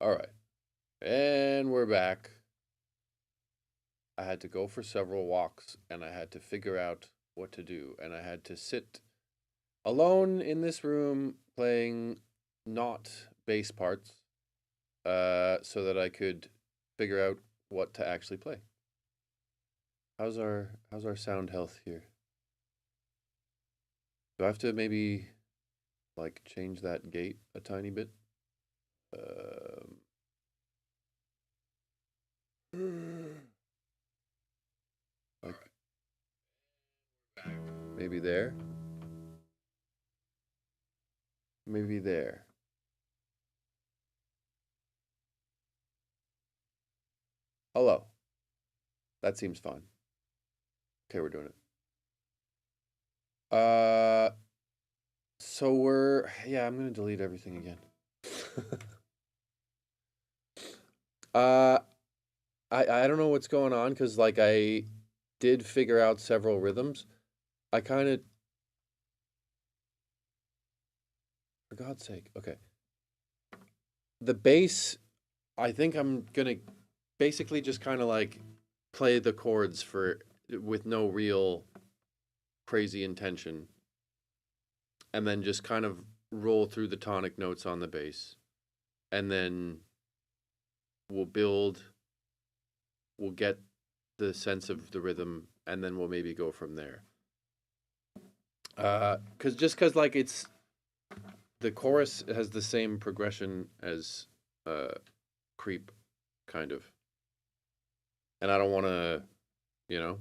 All right. And we're back. I had to go for several walks and I had to figure out what to do. And I had to sit alone in this room playing not bass parts so that I could figure out what to actually play. How's our sound health here? Do I have to maybe like change that gate a tiny bit? Like maybe there? Maybe there. Hello. That seems fine. Okay, we're doing it. So I'm gonna delete everything again. uh, I don't know what's going on because like I did figure out several rhythms. I kind of, for God's sake, okay. The bass, I think I'm gonna basically just kind of like play the chords for with no real crazy intention, and then just kind of roll through the tonic notes on the bass, and then we'll get the sense of the rhythm, and then we'll maybe go from there. Cause like it's the chorus has the same progression as creep, kind of, and I don't want to, you know.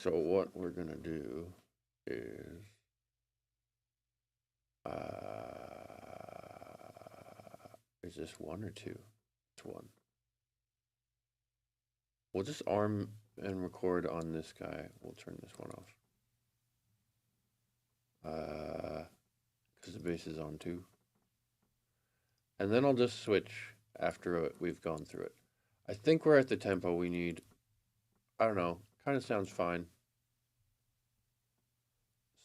So what we're gonna do is this one or two? It's one. We'll just arm and record on this guy. We'll turn this one off. Because the bass is on too. And then I'll just switch after we've gone through it. I think we're at the tempo we need. I don't know. Kind of sounds fine.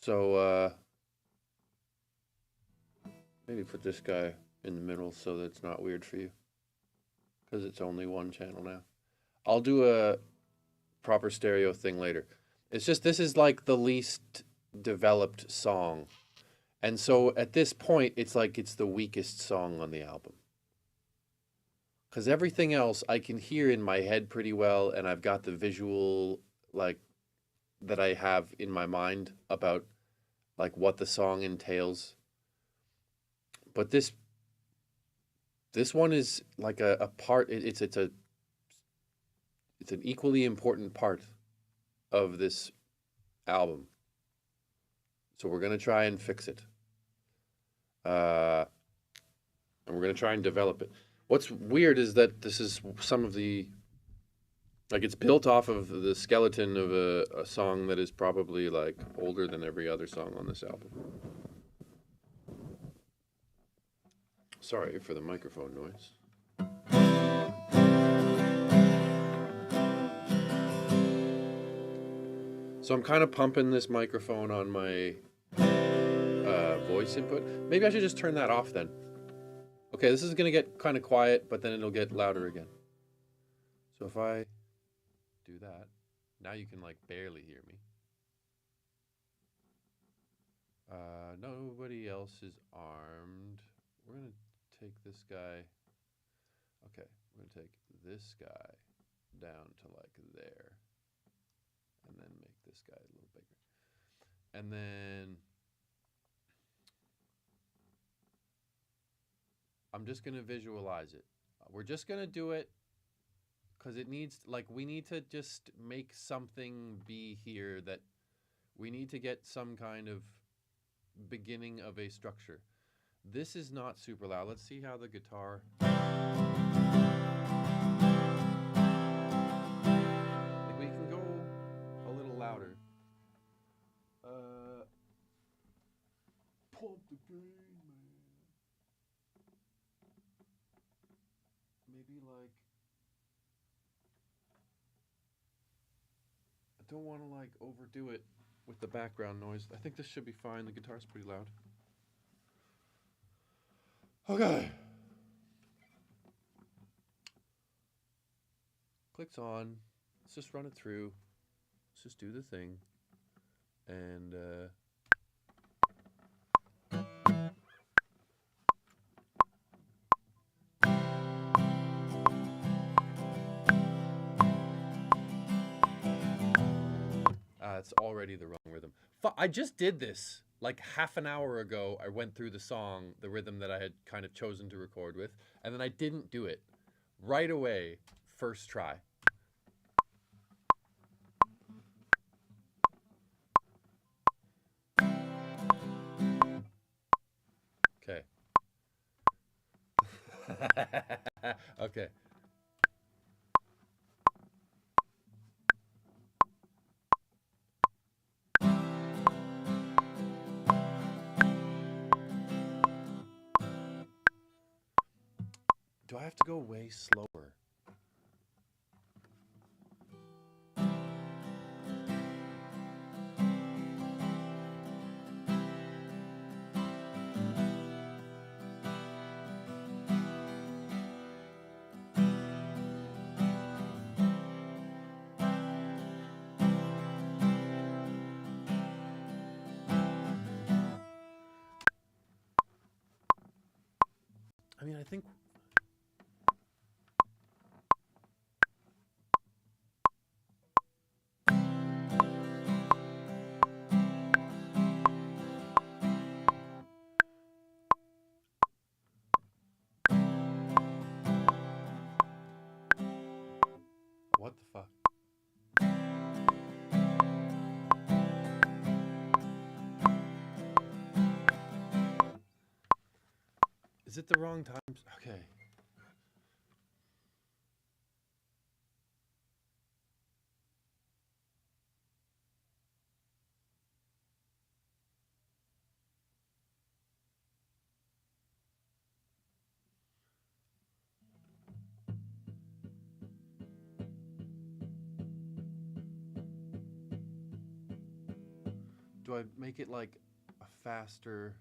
So, maybe put this guy in the middle so that it's not weird for you. Because it's only one channel now. I'll do a proper stereo thing later. It's just this is like the least developed song. And so at this point, it's like it's the weakest song on the album. Because everything else I can hear in my head pretty well, and I've got the visual, like, that I have in my mind about, like, what the song entails. But this one is like a part, it's an equally important part of this album. So we're going to try and fix it. And we're going to try and develop it. What's weird is that this is some of the, like, it's built off of the skeleton of a song that is probably like older than every other song on this album. Sorry for the microphone noise. So I'm kind of pumping this microphone on my voice input. Maybe I should just turn that off then. Okay, this is going to get kind of quiet, but then it'll get louder again. So if I do that, now you can like barely hear me. Nobody else is armed. We're going to take this guy. Okay, we're going to take this guy down to like there. And then make this guy a little bigger. And then I'm just going to visualize it. We're just going to do it because it needs, like, we need to just make something be here that we need to get some kind of beginning of a structure. This is not super loud. Let's see how the guitar. Like, we can go a little louder. Pump the brain, man. Maybe like, I don't want to like overdo it with the background noise. I think this should be fine. The guitar's pretty loud. Okay. Clicks on. Let's just run it through. Let's just do the thing. And it's already the wrong rhythm. I just did this like half an hour ago. I went through the song, the rhythm that I had kind of chosen to record with, and then I didn't do it right away, first try. Okay. Okay. Do I have to go way slower? I mean, I think... What the fuck? Is it the wrong time? Okay. Do I make it like a faster...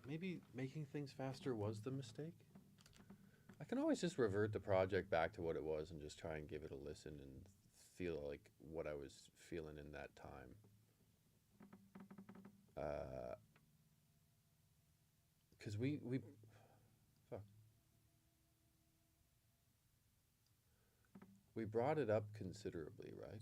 maybe making things faster was the mistake. I can always just revert the project back to what it was and just try and give it a listen and feel like what I was feeling in that time. Because fuck. We brought it up considerably, right?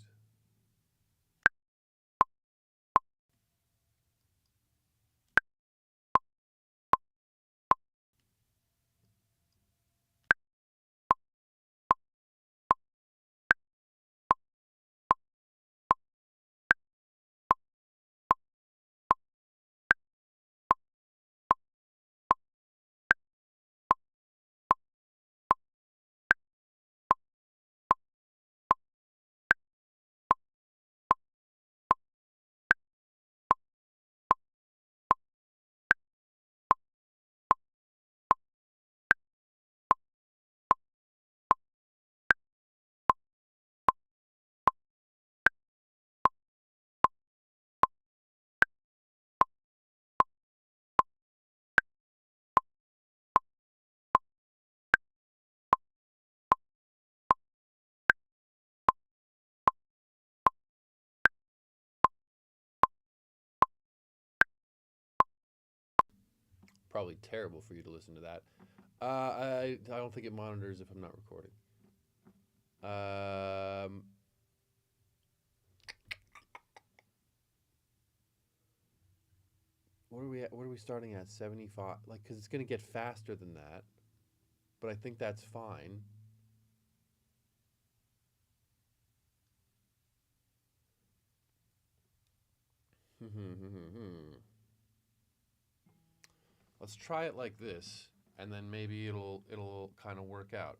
Probably terrible for you to listen to that. I don't think it monitors if I'm not recording. What are we at? What are we starting at? 75? Like, because it's going to get faster than that. But I think that's fine. Let's try it like this, and then maybe it'll kind of work out.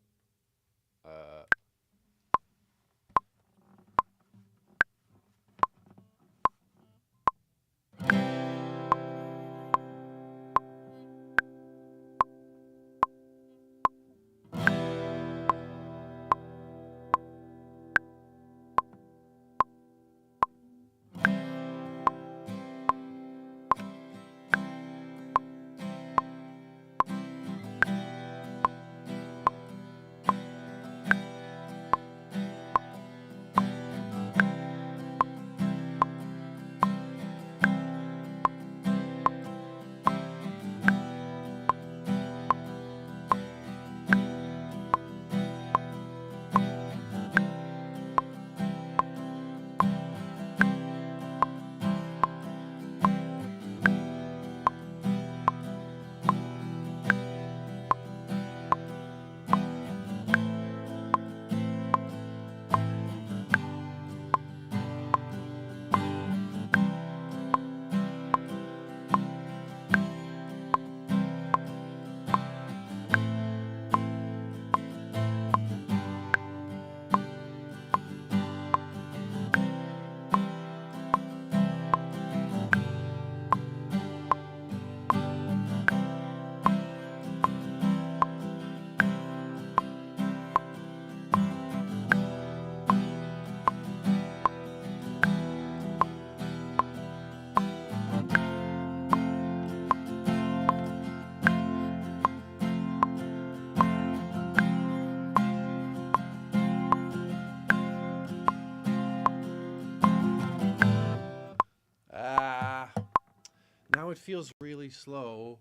feels really slow,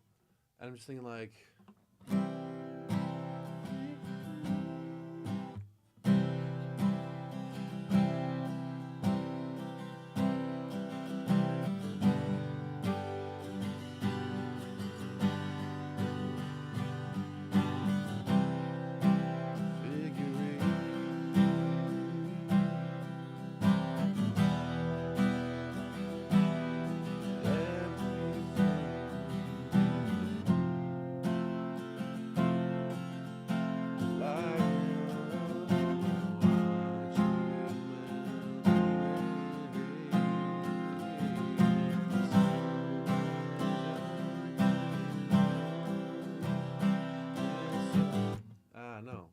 and I'm just thinking like. No.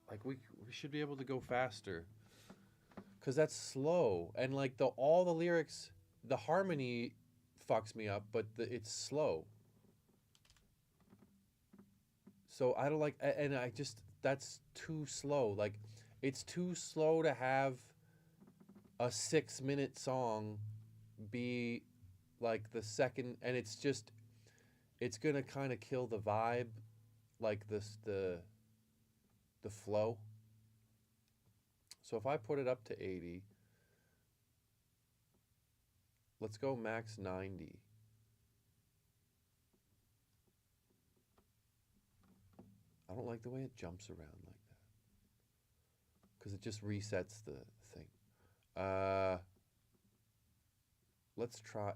Like we should be able to go faster. Cause that's slow, and like all the lyrics, the harmony fucks me up, but it's slow. So I don't like, and I just that's too slow. Like, it's too slow to have a 6-minute song be like the second, and it's gonna kind of kill the vibe, like the flow. So if I put it up to 80, let's go max 90. I don't like the way it jumps around like that, because it just resets the thing. Let's try.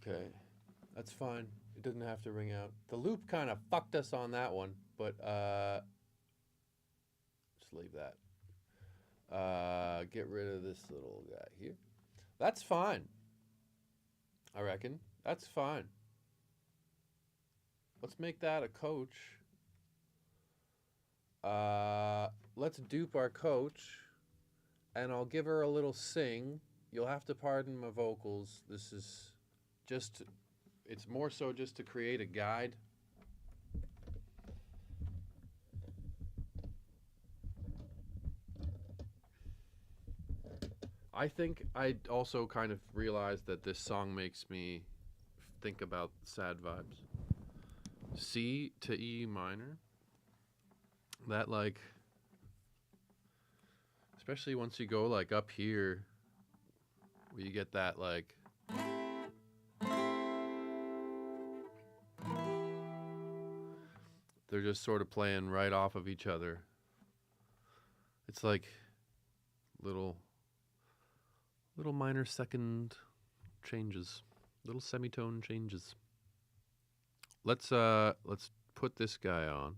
Okay, that's fine. It doesn't have to ring out. The loop kind of fucked us on that one, but just leave that. Get rid of this little guy here. That's fine. I reckon. That's fine. Let's make that a coach. Let's dupe our coach, and I'll give her a little sing. You'll have to pardon my vocals. This is just, it's more so just to create a guide. I think I also kind of realized that this song makes me think about sad vibes. C to E minor. That, like, especially once you go like up here, where you get that like they're just sort of playing right off of each other. It's like little minor second changes, little semitone changes. Let's put this guy on.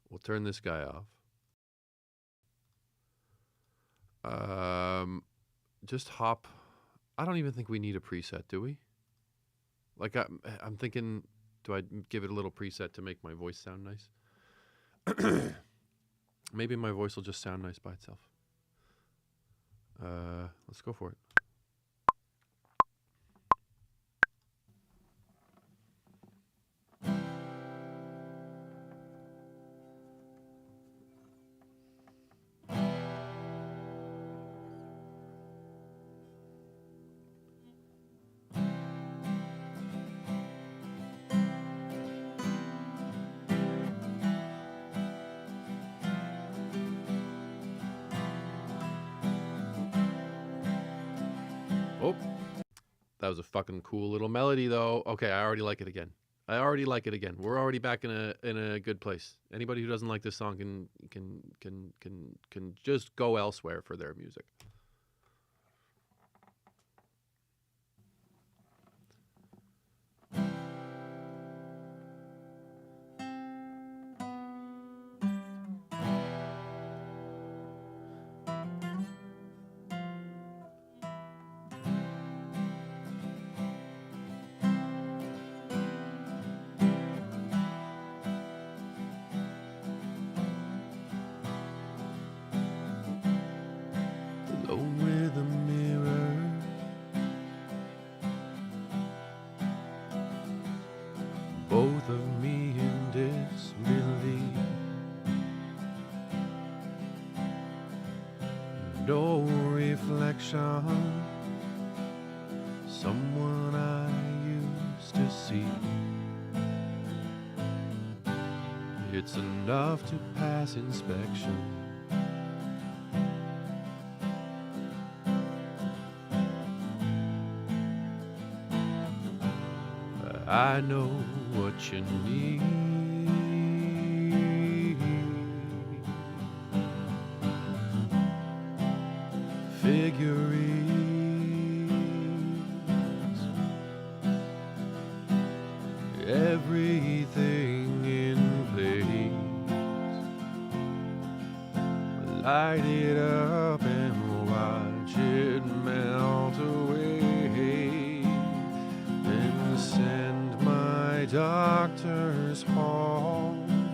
We'll turn this guy off. Just hop. I don't even think we need a preset, do we? Like I'm thinking, do I give it a little preset to make my voice sound nice? Maybe my voice will just sound nice by itself. Let's go for it. Oh, that was a fucking cool little melody, though. Okay, I already like it again. We're already back in a good place. Anybody who doesn't like this song can just go elsewhere for their music. Alone with a mirror, both of me in disbelief. No reflection, someone I used to see. It's enough to pass inspection. I know what you need. Figurines, everything in place. Light it up and watch it melt away. Then send my doctors home.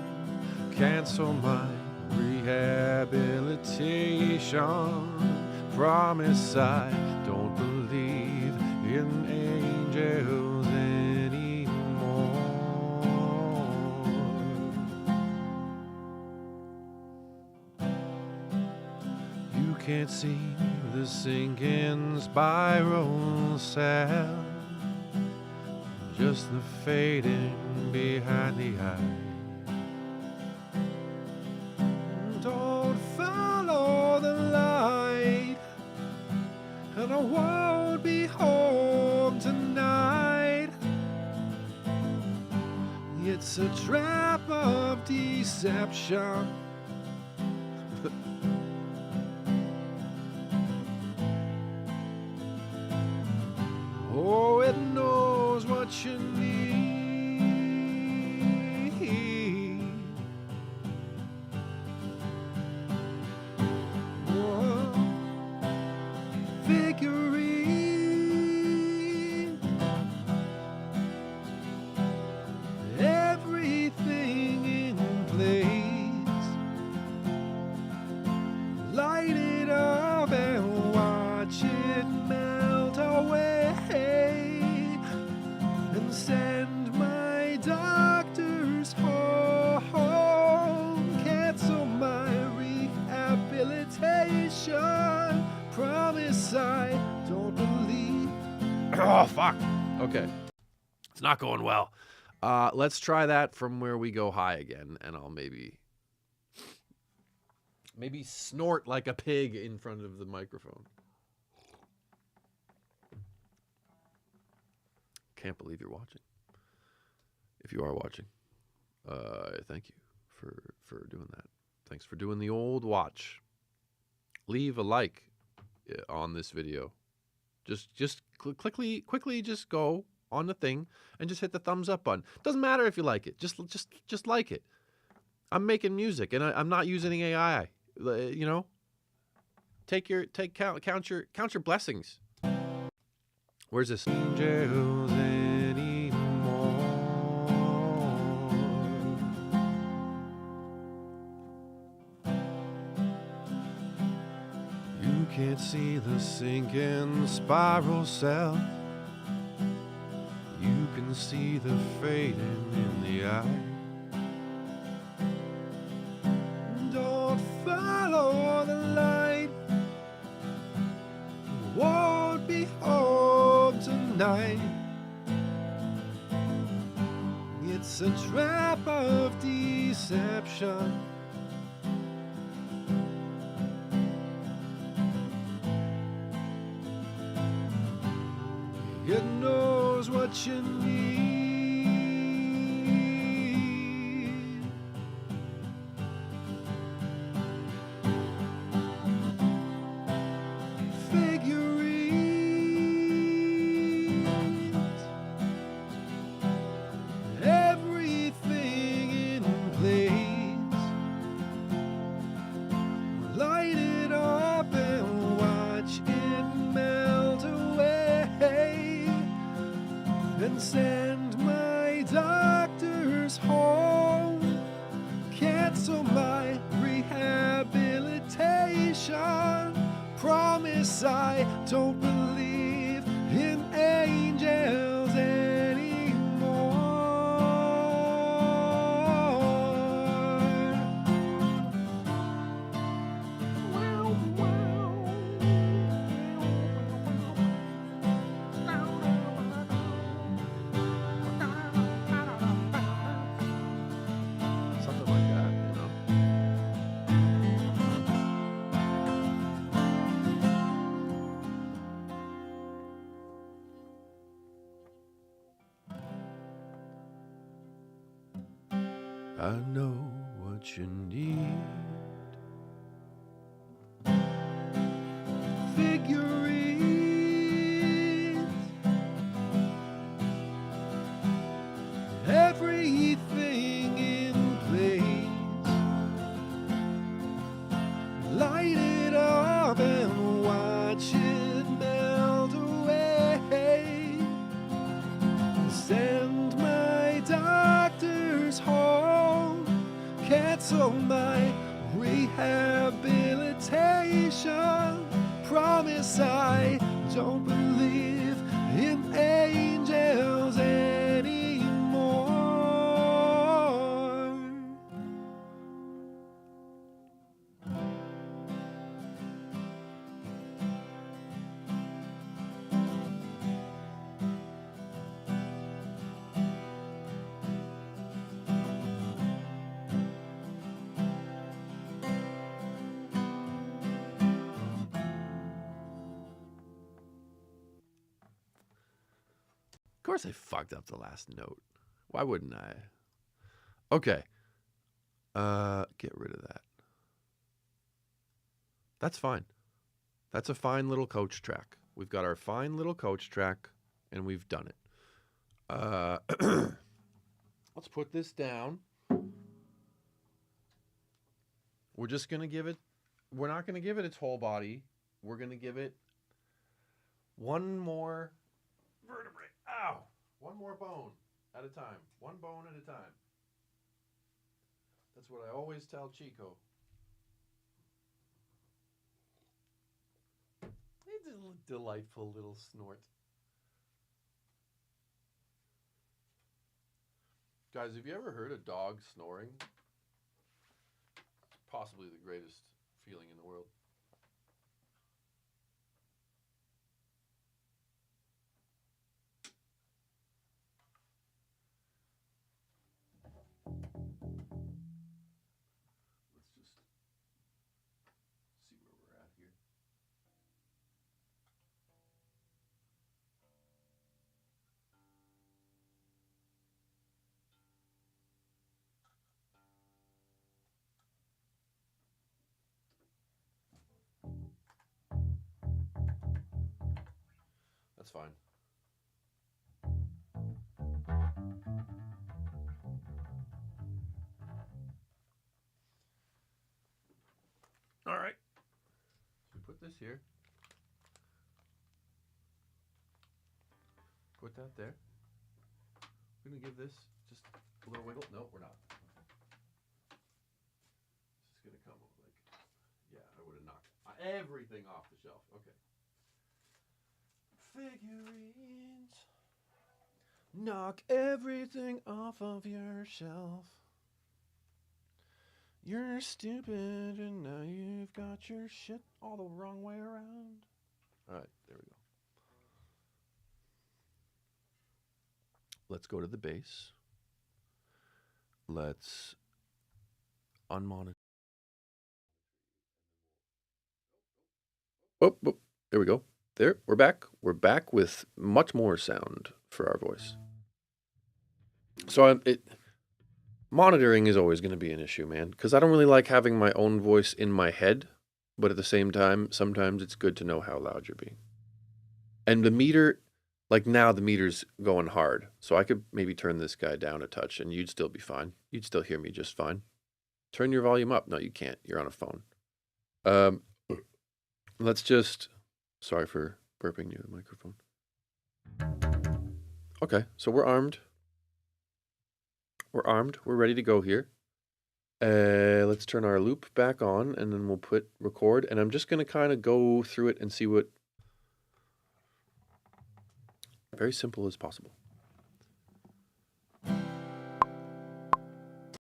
Cancel my rehabilitation. Promise I don't believe in angels anymore. You can't see the sinking spiral cell, just the fading behind the eye. Don't follow the light, and I won't be home tonight. It's a trap of deception. Oh, fuck. Okay. It's not going well. Let's try that from where we go high again, and I'll maybe snort like a pig in front of the microphone. Can't believe you're watching. If you are watching, thank you for doing that. Thanks for doing the old watch. Leave a like on this video. Just quickly just go on the thing and just hit the thumbs up button. Doesn't matter if you like it. Just like it. I'm making music and I'm not using AI. You know, count your blessings. Where's this? Angels anymore. You can't see the sinking spiral cell. You can see the fading in the eye. Don't follow the light. Won't be home tonight. It's a trap of deception. It knows what you need. Figurines, everything in place. Light it up and watch it melt away. And send my doctors home. Cancel my rehabilitation. Promise I don't believe in angels anymore. Something like that, you know. I know what you need. Figurines, everything in place. Light it up and watch it melt away. Send my doctors home. Cancel my rehabilitation. Promise I don't believe in angels anymore. Of course I fucked up the last note. Why wouldn't I? Okay. Get rid of that. That's fine. That's a fine little coach track. We've got our fine little coach track, and we've done it. Let's put this down. We're just going to give it... We're not going to give it its whole body. We're going to give it one more vertebrae. Ow! One more bone at a time. One bone at a time. That's what I always tell Chico. It's a delightful little snort. Guys, have you ever heard a dog snoring? It's possibly the greatest feeling in the world. That's fine. All right. So we put this here. Put that there. We're going to give this just a little wiggle. No, we're not. This is going to come like, yeah, I would have knocked everything off the shelf. Okay. Figurines. Knock everything off of your shelf. You're stupid and now you've got your shit all the wrong way around. All right, there we go. Let's go to the base. Let's unmonitor. Oh, there we go. There, we're back. We're back with much more sound for our voice. So monitoring is always going to be an issue, man, because I don't really like having my own voice in my head, but at the same time, sometimes it's good to know how loud you're being. And the meter, like now the meter's going hard, so I could maybe turn this guy down a touch and you'd still be fine. You'd still hear me just fine. Turn your volume up. No, you can't. You're on a phone. Let's just, sorry for burping near the microphone. Okay, so we're armed. We're armed. We're ready to go here. Let's turn our loop back on, and then we'll put record. And I'm just going to kind of go through it and see what... Very simple as possible.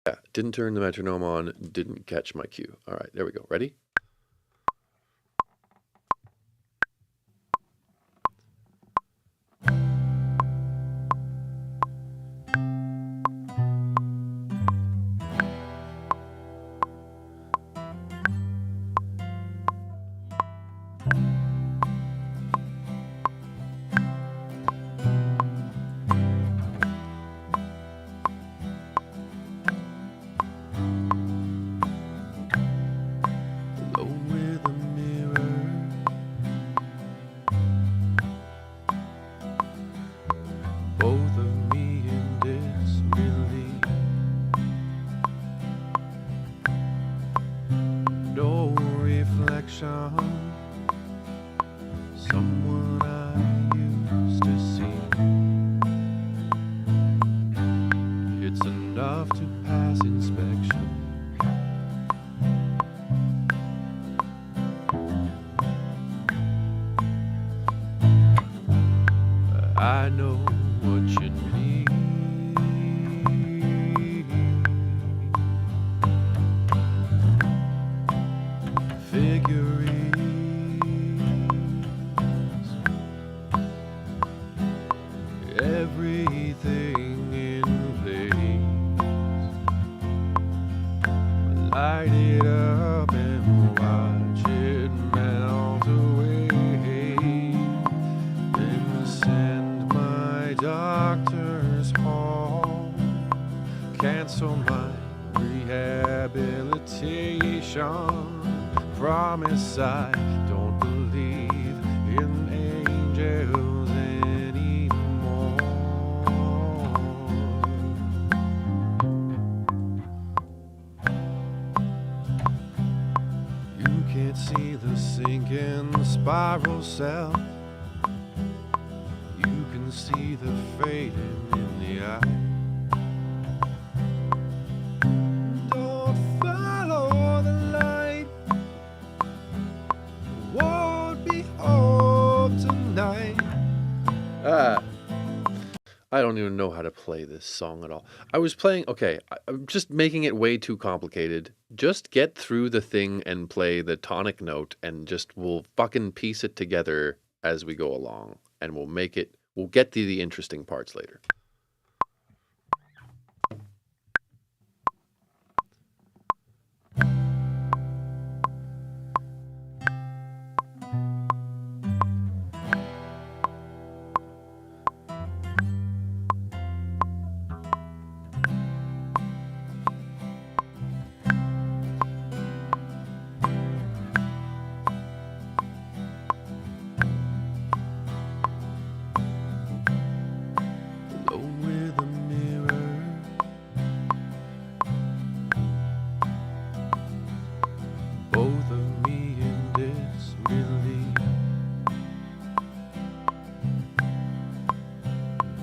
Yeah, didn't turn the metronome on, didn't catch my cue. All right, there we go. Ready? Someone I used to see. It's enough to pass inspection. I know what you need. Figurines, everything in place. Light it up and watch it melt away. Then send my doctors home. Cancel my rehabilitation. Promise I don't believe in angels anymore. You can't see the sinking spiral cell. You can see the fading in the eye. I don't even know how to play this song at all. I was playing, okay, I'm just making it way too complicated. Just get through the thing and play the tonic note and just we'll fucking piece it together as we go along. And we'll get to the interesting parts later.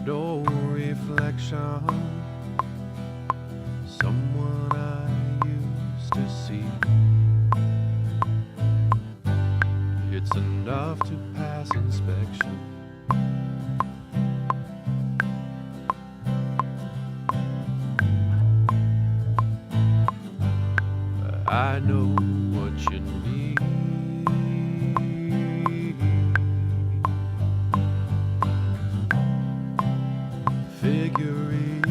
no reflection, someone I used to see. It's enough to pass inspection. I know what you need. Figurines,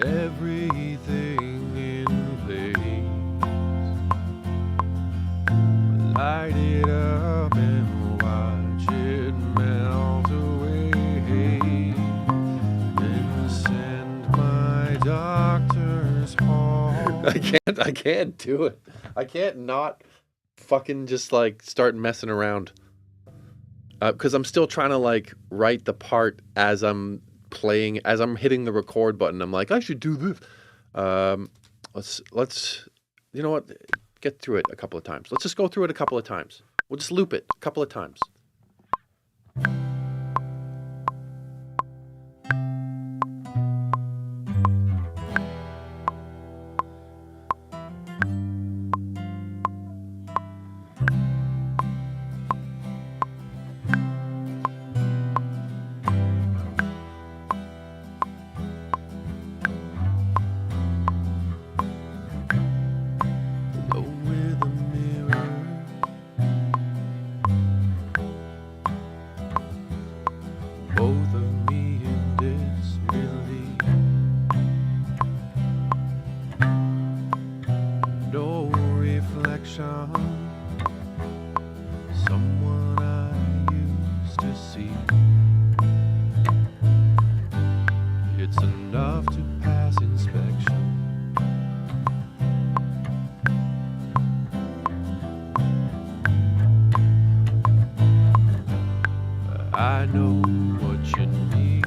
everything in place. Light it up and watch it melt away. Then send my doctors home. I can't do it. I can't not fucking just like start messing around. Because I'm still trying to like write the part as I'm playing, as I'm hitting the record button. I'm like, I should do this. Let's, you know what? Get through it a couple of times. Let's just go through it a couple of times. We'll just loop it a couple of times. Both of me in disbelief. No reflection, someone I used to see. It's enough to pass inspection. I know what you need.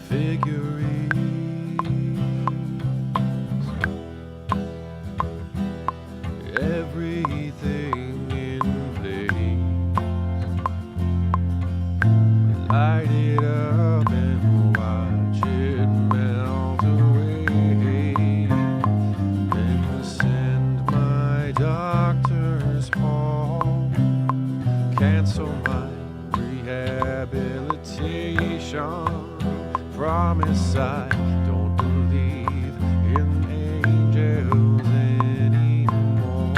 Figurines, everything in place. Light it up and watch it melt away. Then send doctors home. Cancel my rehabilitation. Promise I don't believe in angels anymore.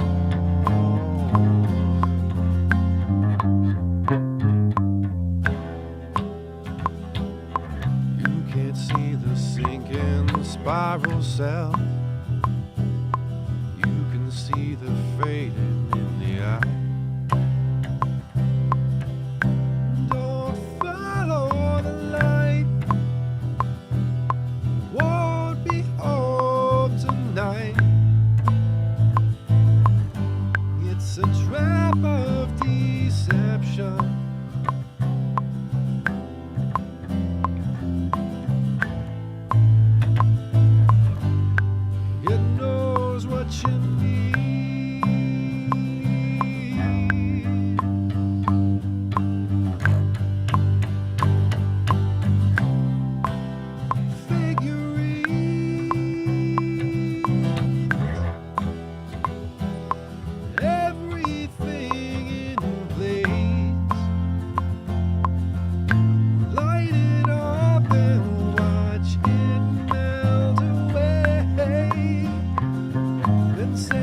You can't see the sinking spiral cell. See the fading in the eye. Don't follow the light. Won't be home tonight. It's a trap of deception. It knows what you need. Say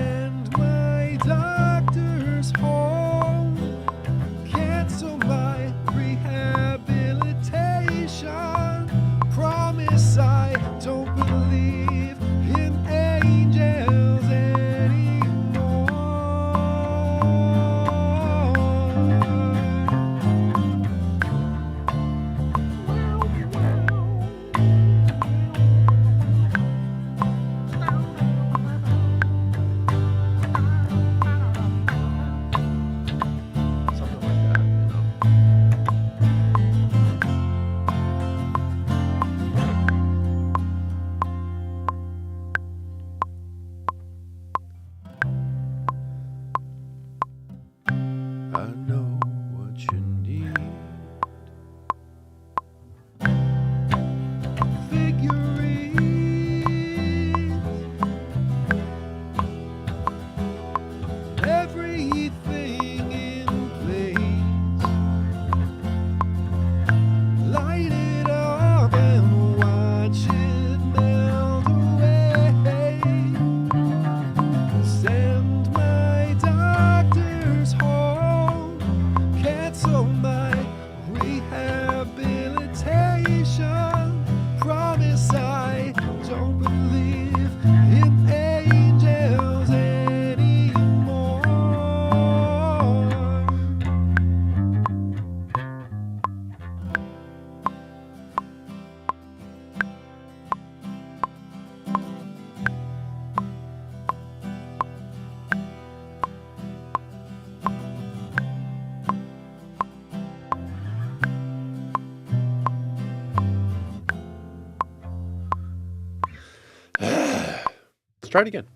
Let's try it again.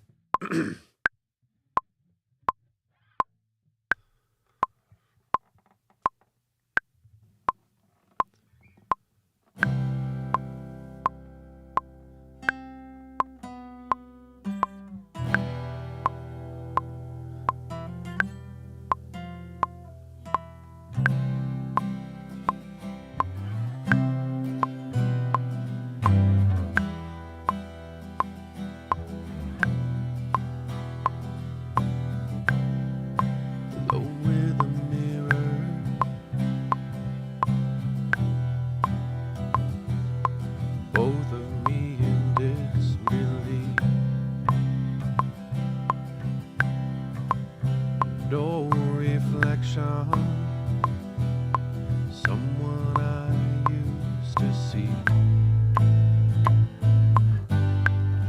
Someone I used to see.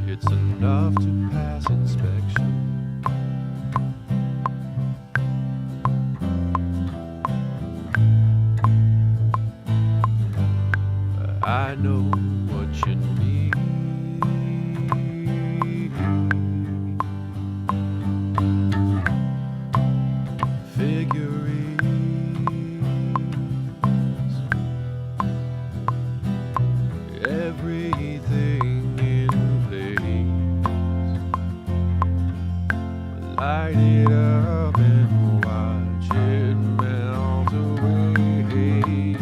It's enough to pass inspection. I know what you need. Figurines, everything in place. Light it up and watch it melt away.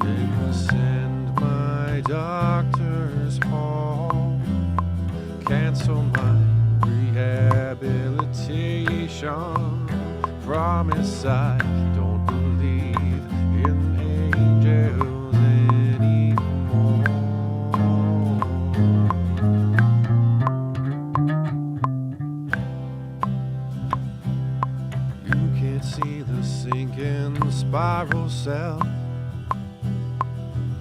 Then send my doctor's home. Cancel my rehabilitation. Promise I don't believe in angels anymore. You can't see the sinking spiral cell.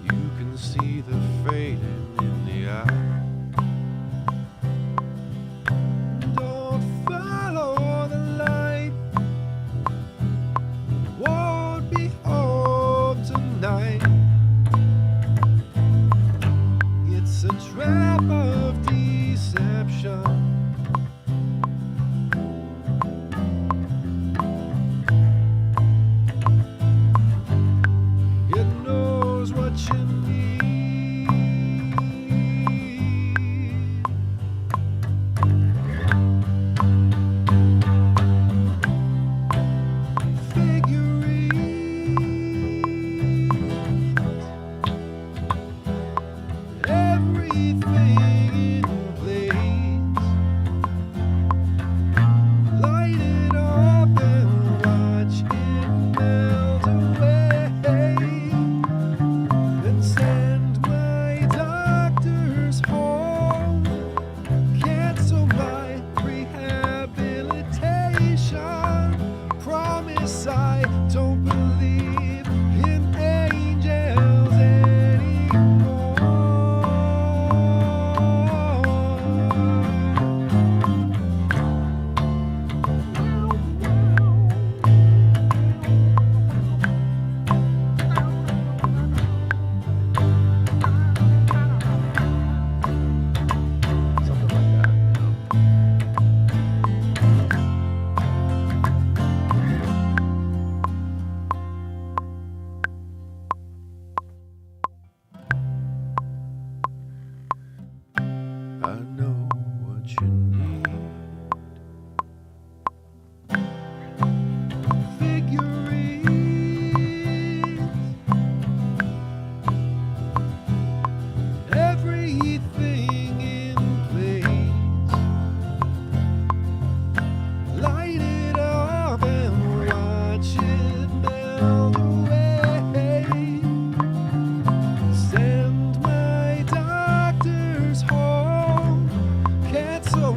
You can see the fading in the eye. Don't follow the light. Won't be home tonight. It's a trap of deception. It knows what you need. Everything in place. Light it up and watch it melt away. Then send my doctors home. Cancel my rehabilitation. Promise I don't believe in angels anymore. Something like that, you know. I know what you need. Figurines, everything in place. Light it up and watch it melt away. Send my doctors home. Cancel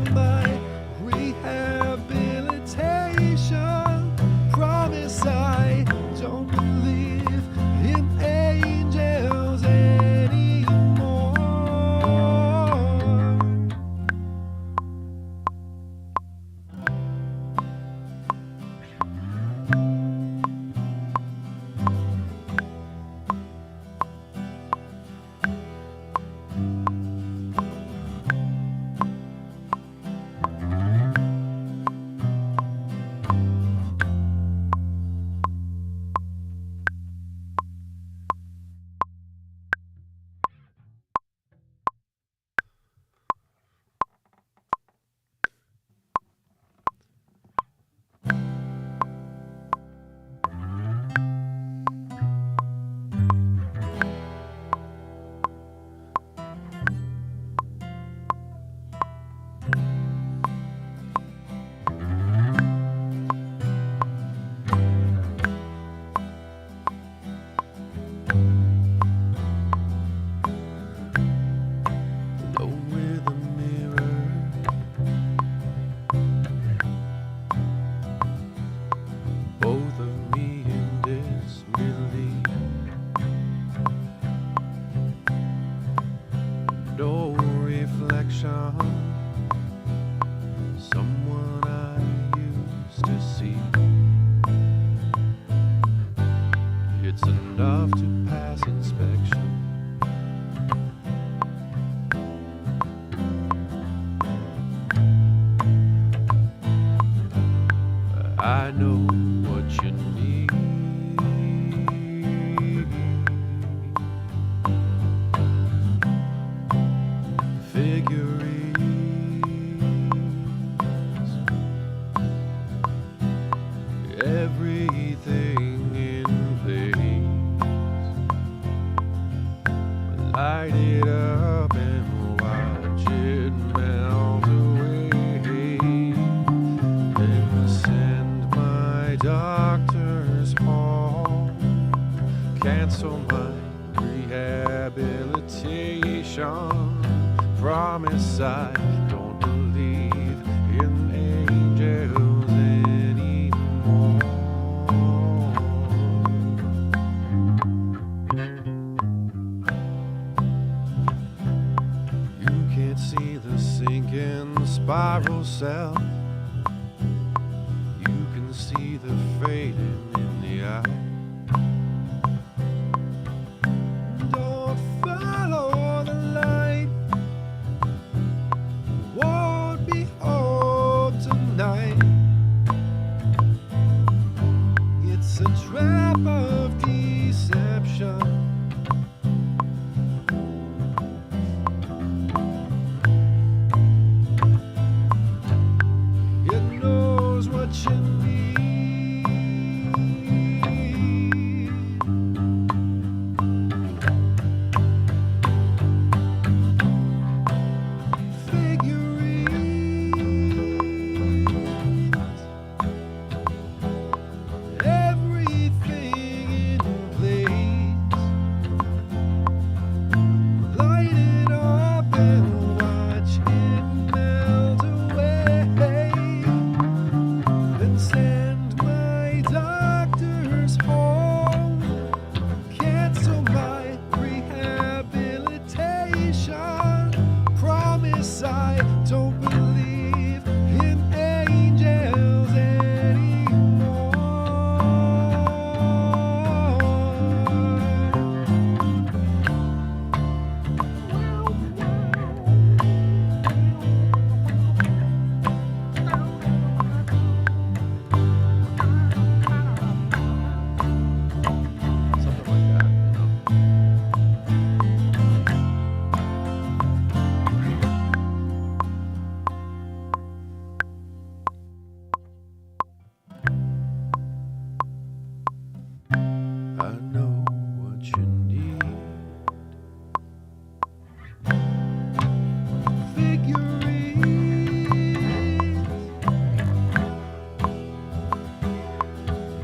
no reflection. Someone I used to see. It's enough to pass inspection. I know what you need. Figurines, everything in place. Light it up and watch it melt away. Then send my doctors home. Cancel my rehabilitation. Promise I don't believe in angels anymore. You can't see the sinking spiral self. You can see the fading in the eye. Don't follow the light. Won't be home tonight. It's a trap of deception. It knows what you need. Figurines, everything in place. Light it up and watch it melt away. Then send my doctors home. Cancel my rehabilitation. Promise I don't believe in angels anymore. Something like that, you know. I know what you need. Figurines,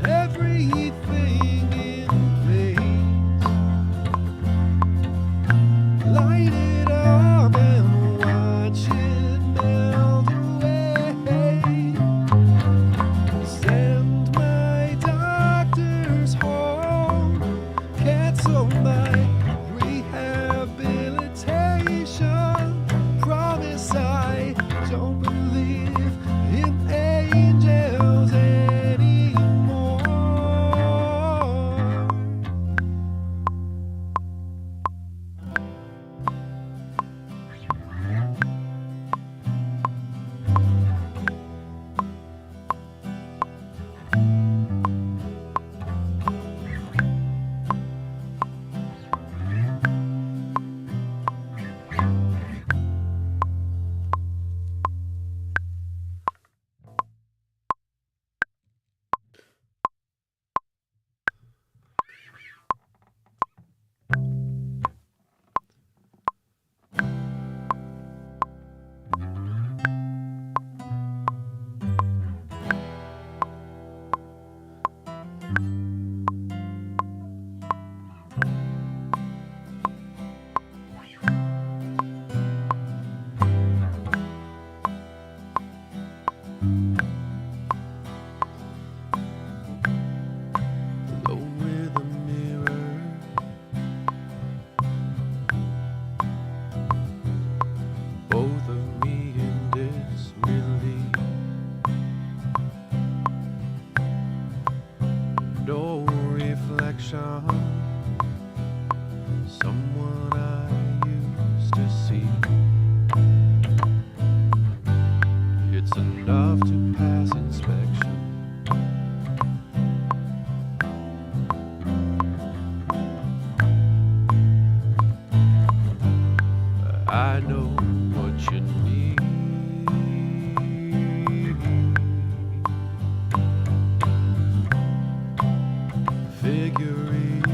everything in place. Light it up and watch it melt away. Send my doctors home. Cancel my rehabilitation. Promise I don't believe in angels anymore. I know what you need. Figurines,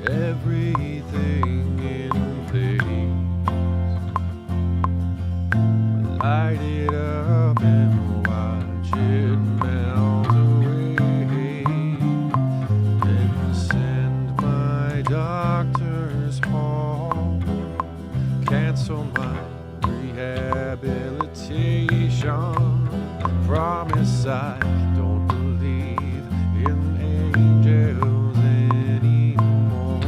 everything in place. Light it up and watch it melt away. Then send my doctors home. Cancel my rehabilitation. Promise I don't believe in angels anymore.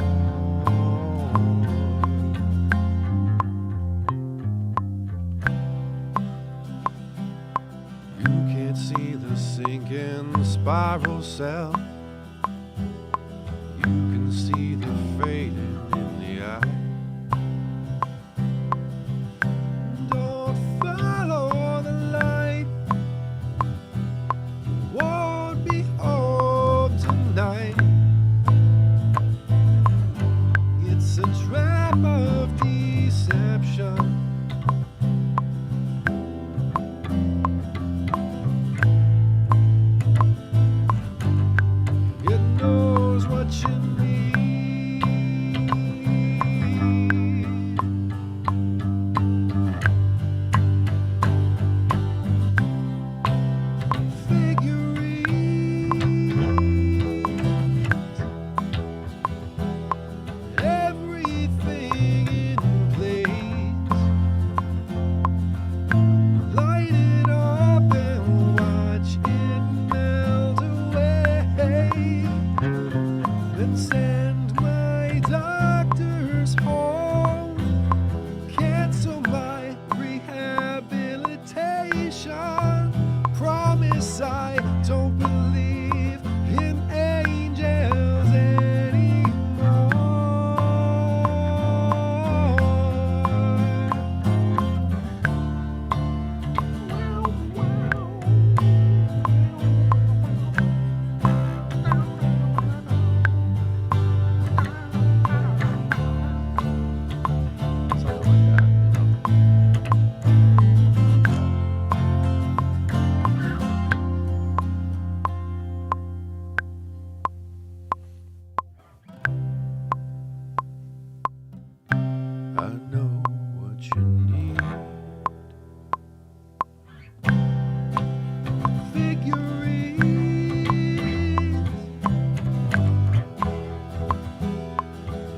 You can't see the sinking spiral cell. You can see the fading in the eye. Don't follow the light. Won't be home tonight. It's a trap of deception. It knows what you need. Figurines, everything in place. Light it up and watch it melt away. Then send my doctors home. Cancel my rehabilitation. Promise I don't believe in angels anymore. Something like that, I know what you need. Figurines,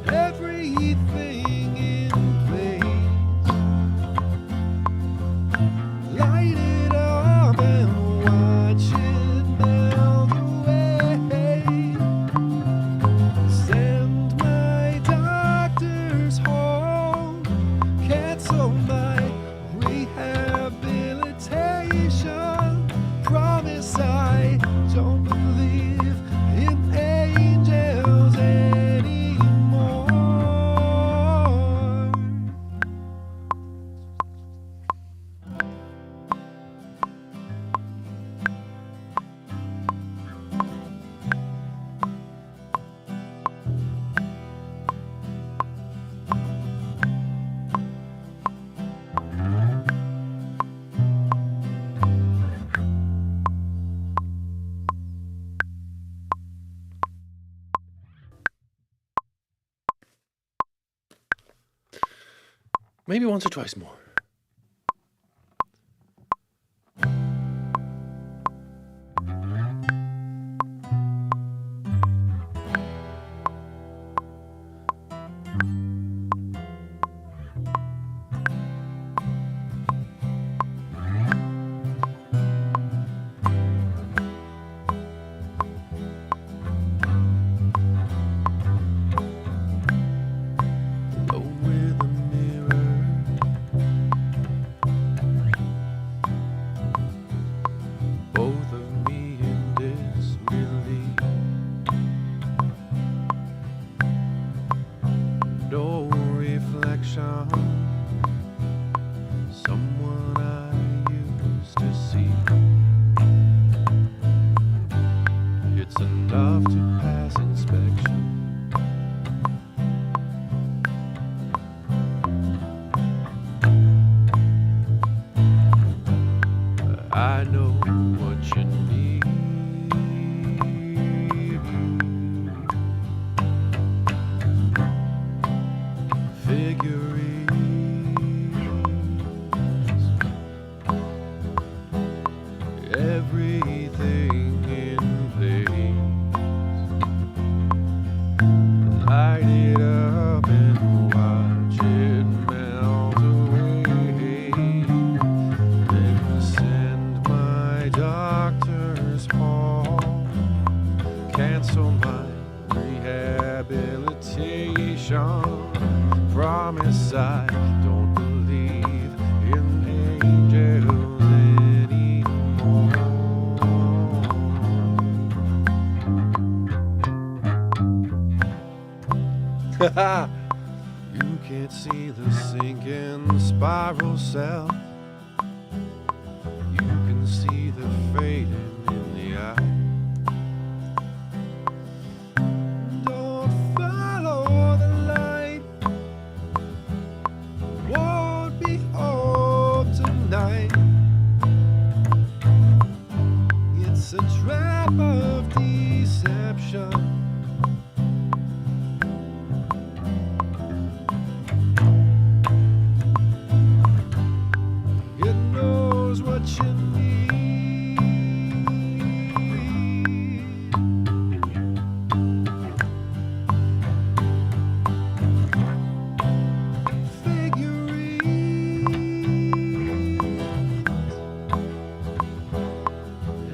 everything in place. Light it up and watch it melt away. Send my doctors home. Cancel my rehabilitation. Promise I don't believe in angels anymore. maybe once or twice more. Alone with a mirror, both of me in disbelief. No reflection, someone I used to see. It's enough to pass inspection. figurines. Everything in place. Light it up and watch it melt away. Then send my doctors home. Cancel my rehabilitation. Promise I don't believe in angels anymore. You can't see the sinking spiral cell. You can see the fading in the eye. Don't follow the light. Won't be home tonight. It's a trap of deception. It knows what you need. Figurines.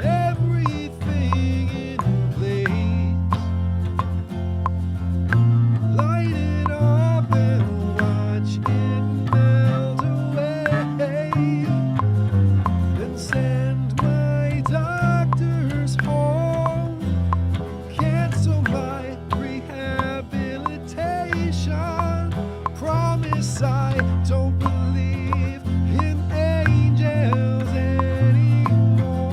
Everything in place. Light it up and watch it melt away. Then send my doctors home. Cancel my rehabilitation. Promise I don't believe in angels anymore.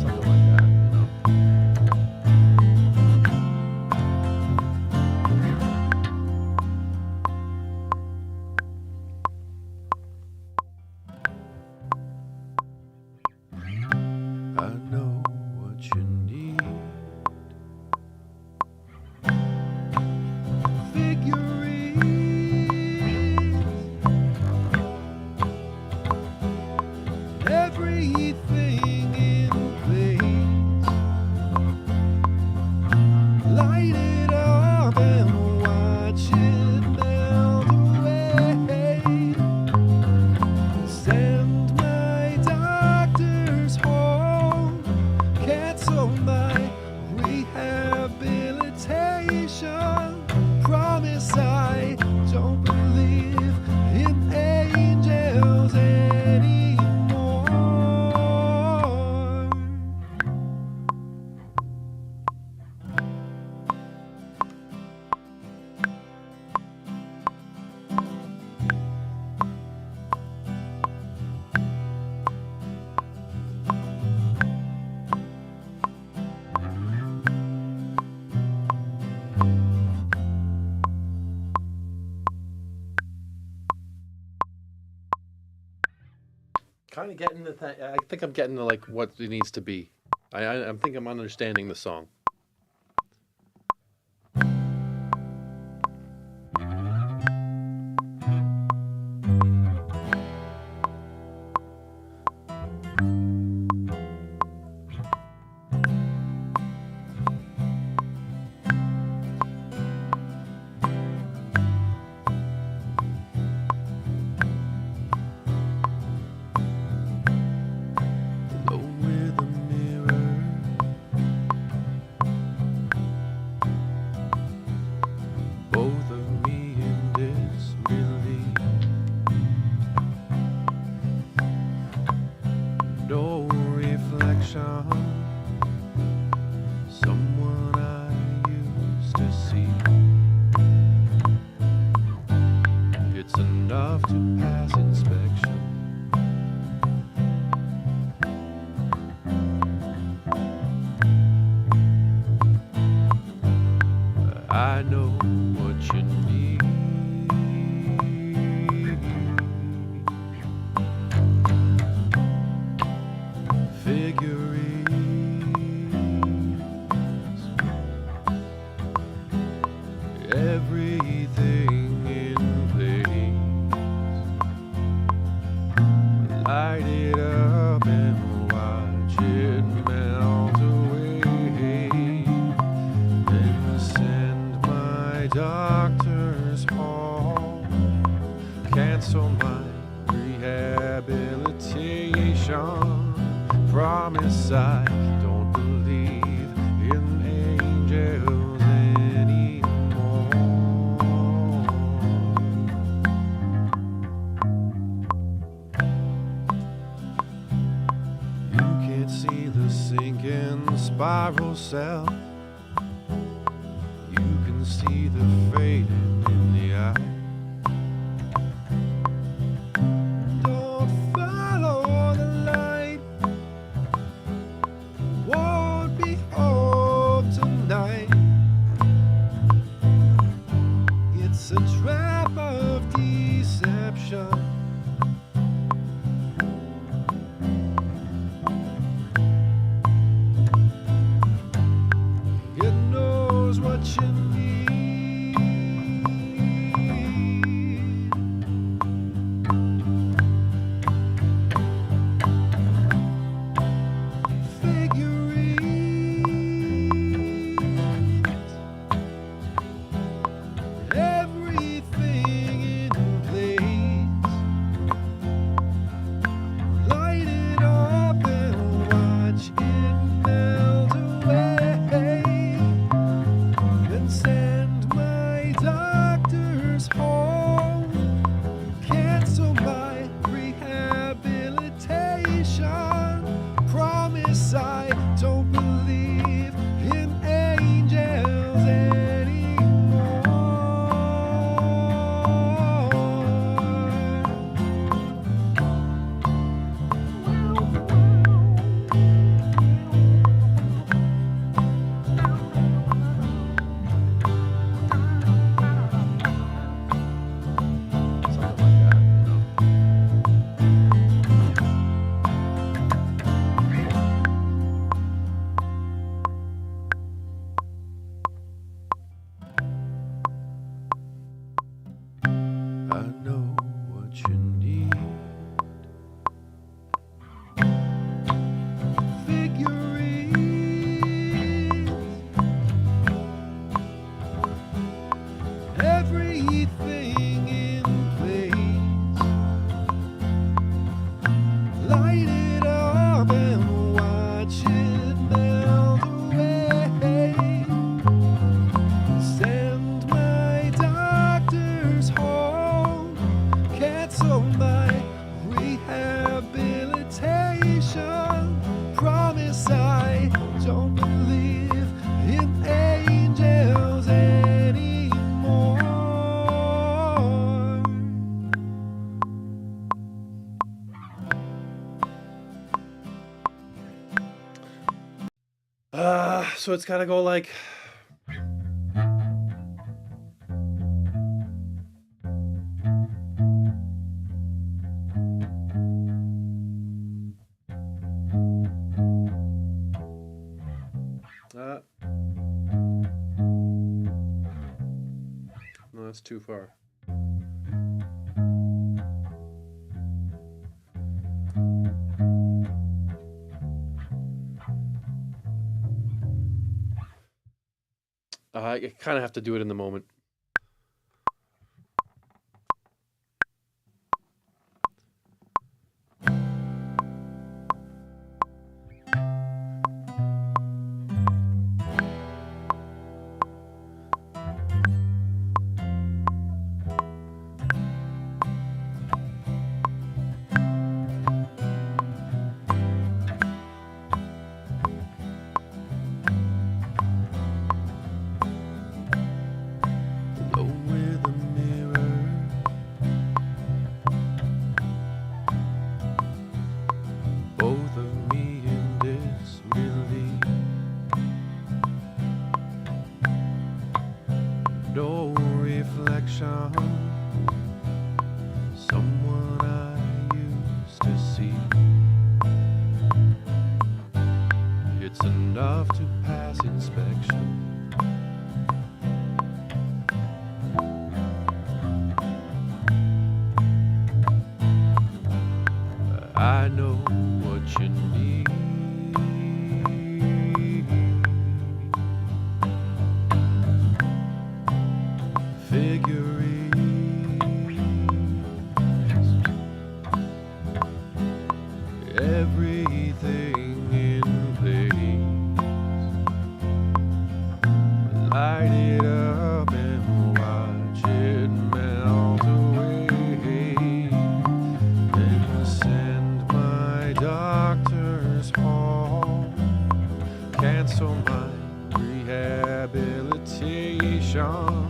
Something like that, you know. I know what you need. Figurines. Everything in place. Light it up and watch it melt away. Send my doctors home. Cancel my rehabilitation. Promise I don't believe in angels anymore. Kind of getting the I think I'm getting to like what it needs to be. I think I'm understanding the song. Alone with a mirror. Both of me in disbelief. No reflection. Someone I used to see. It's enough to pass inspection. I know what what you need. Figurines, everything in place. Light it up and watch it melt away. Then send my doctors home. Cancel my rehabilitation. Promise I don't believe in angels anymore. You can't see the sinking spiral cell. You can see the fading in the eye. Don't follow the light. Won't be home tonight. It's a trap of deception. It knows what you need. Figurines, everything in place. Light it up and watch it melt away. Then send my doctors home. Cancel my rehabilitation. Promise I don't believe in angels anymore. Something like that, you know. I know what you need. Figurines, everything in place. Light it up and watch it melt away. Send my doctors home. Cancel my rehabilitation. Promise I don't believe in angels anymore. So it's gotta go like. No, that's too far. I kind of have to do it in the moment. reflection, someone I used to see. It's enough to pass inspection. I know what you need. Figurines, everything in place. Light it up and watch it melt away. Then send my doctors home. Cancel my rehabilitation.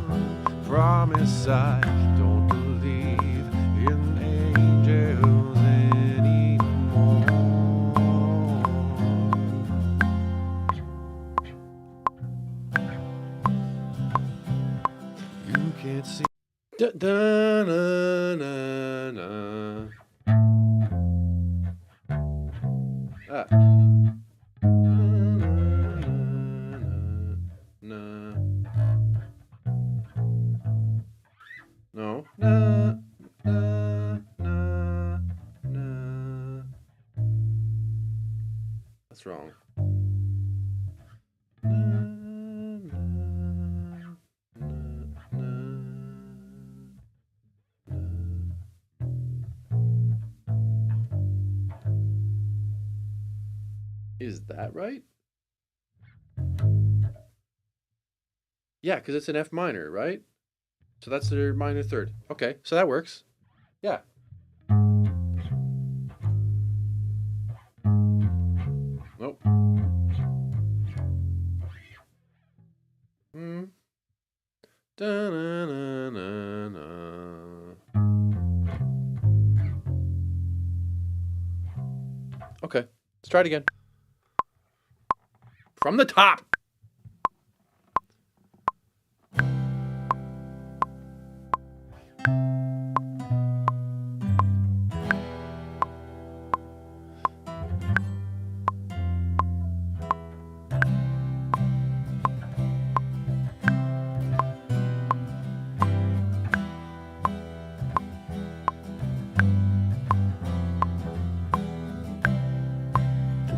Promise I don't believe in angels anymore. You can't see. Da, da, na, na, na. Ah. No. Na, na, na, na. That's wrong. Na, na, na, na, na. Is that right? Yeah, because it's an F minor, right? So that's their minor third. Okay, so that works. Yeah. Nope. Da-na-na-na-na. Okay, let's try it again. From the top.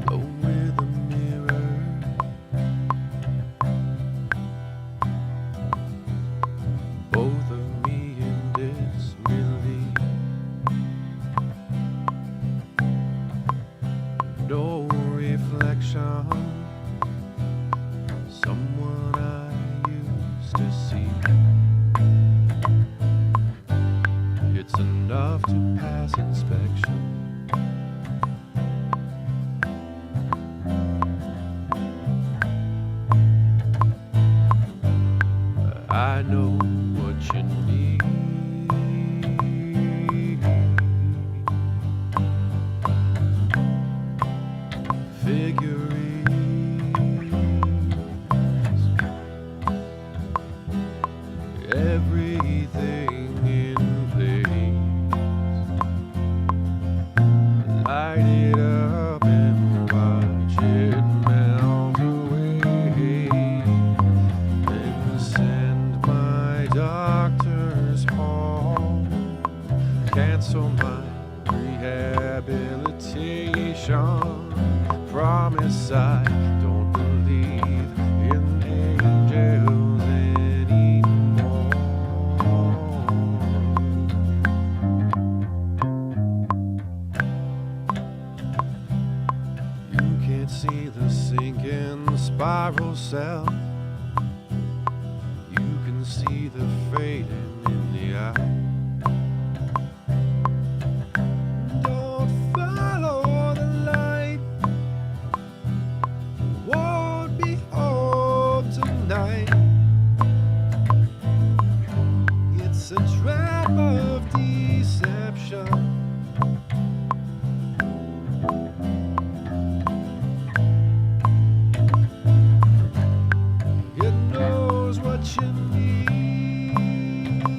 Alone with a mirror, both of me in disbelief. No reflection, someone I used to see. It's enough to pass inspection. I know what you need. Figurines, everything in place. Light it up and watch it melt away. Then send my doctors home. Cancel my rehabilitation. Promise I don't believe in angels anymore. You can't see the sinking spiral cell. You can see the fading in the eye. Don't follow the light. Won't be home tonight. It's a trap of deception. It knows what you need.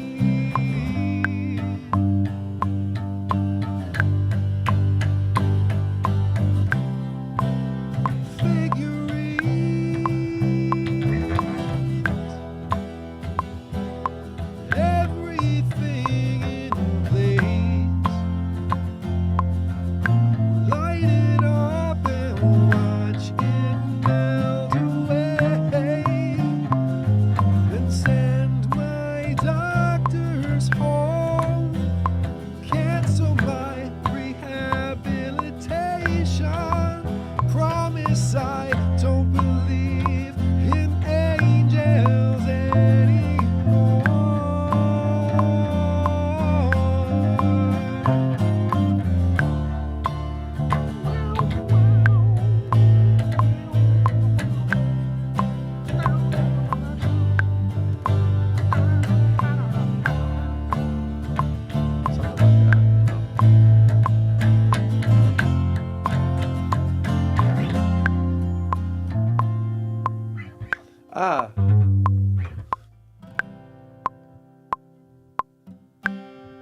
Ah.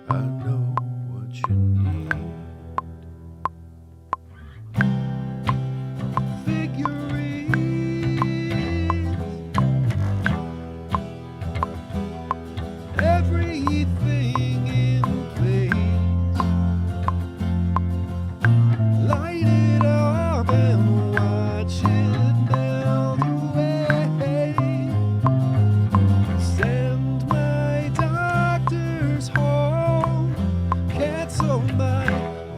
I know what you need. Figurines, everything in place. Light it up and watch it melt away. Send my doctors home. Cancel my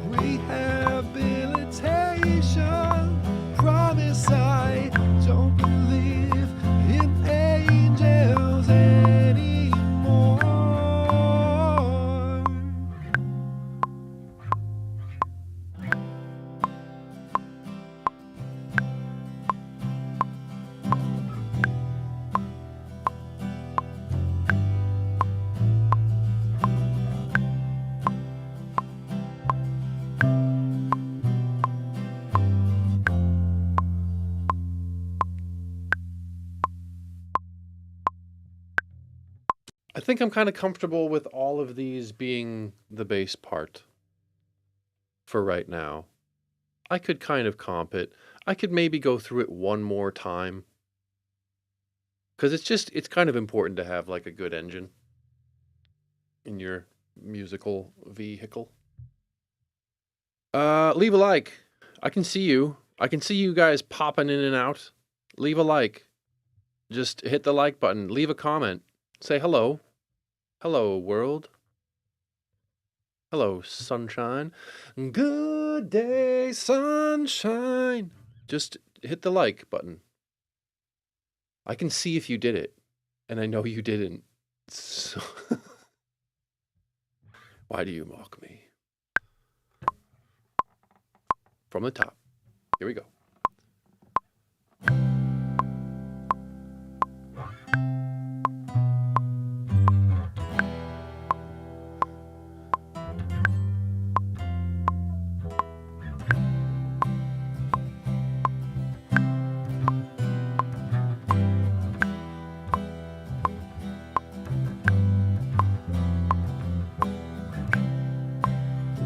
rehabilitation. Promise I don't believe in angels anymore. I think I'm kind of comfortable with all of these being the bass part for right now. I could kind of comp it. I could maybe go through it one more time. Because it's kind of important to have like a good engine in your musical vehicle. Leave a like. I can see you. I can see you guys popping in and out. Leave a like. Just hit the like button. Leave a comment. Say hello. Hello, world. Hello, sunshine. Good day, sunshine. Just hit the like button. I can see if you did it, and I know you didn't. So why do you mock me? From the top. Here we go.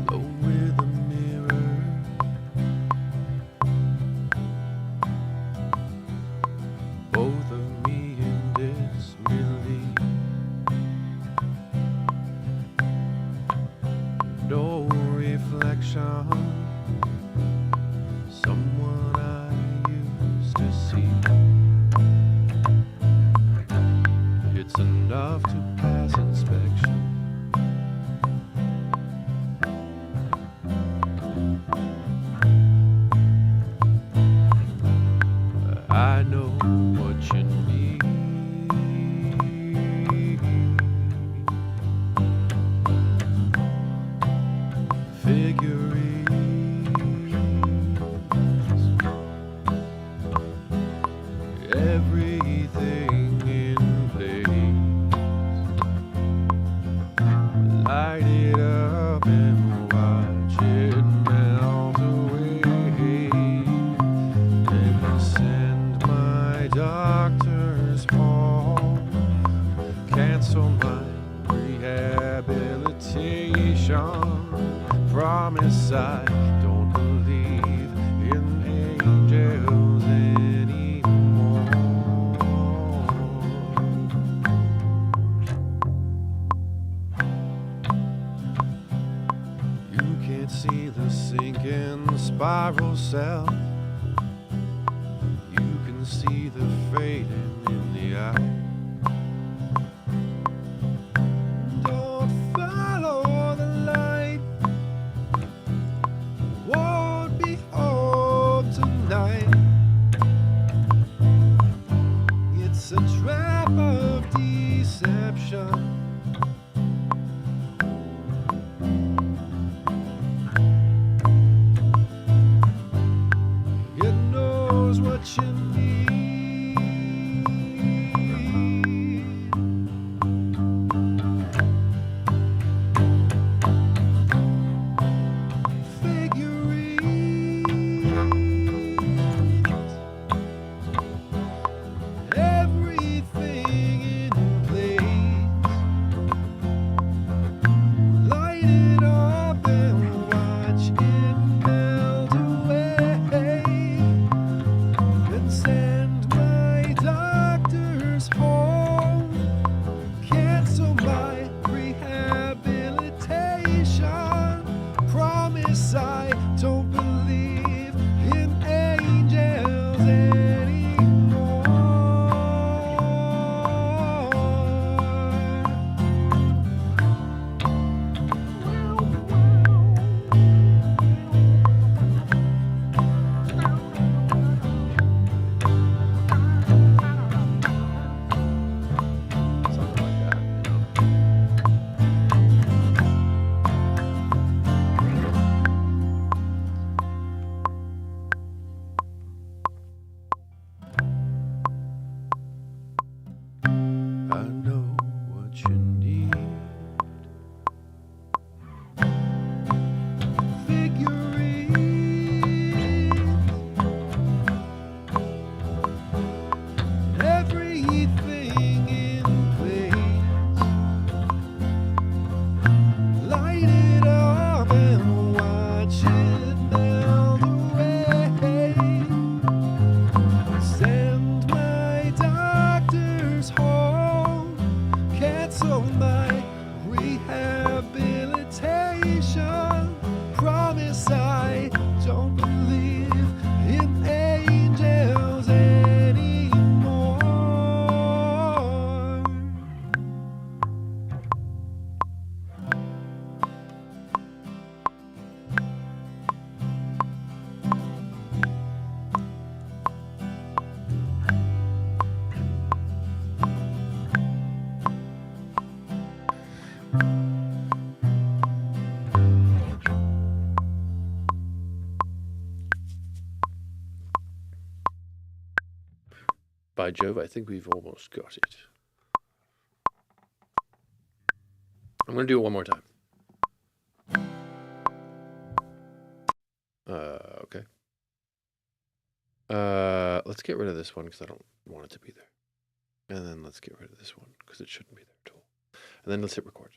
Alone with a mirror, both of me in disbelief. No reflection, someone I used to see. It's enough to pass inspection. I know what you need. Figurines, everything in place. Light it up and watch it melt away. And send my doctors home. Cancel my rehabilitation. Promise I don't believe in angels anymore. You can't see the sinking spiral cell. You can see the fading in the eye. Don't follow the light. Won't be home tonight. It's a trap of deception. It knows what you need. Figurines, every I know what you need. Everything in place. Light it up and watch it melt away. Send my doctors home. Cancel my rehabilitation. Promise I don't believe in angels anymore. By Jove, I think we've almost got it. I'm going to do it one more time. Okay. Let's get rid of this one because I don't want it to be there. And then let's get rid of this one because it shouldn't be there at all. And then let's hit record.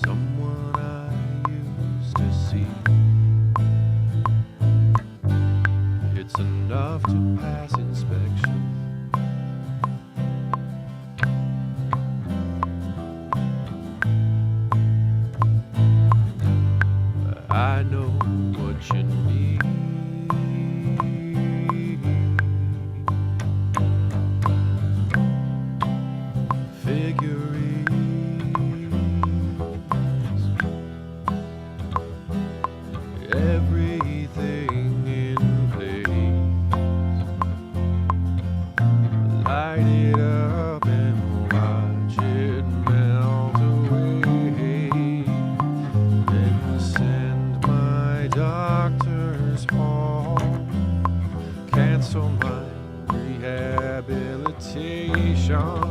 Someone I used to see. It's enough to pass inspection. But I know what you need. Everything in place. Light it up and watch it melt away. Then send my doctors home. Cancel my rehabilitation.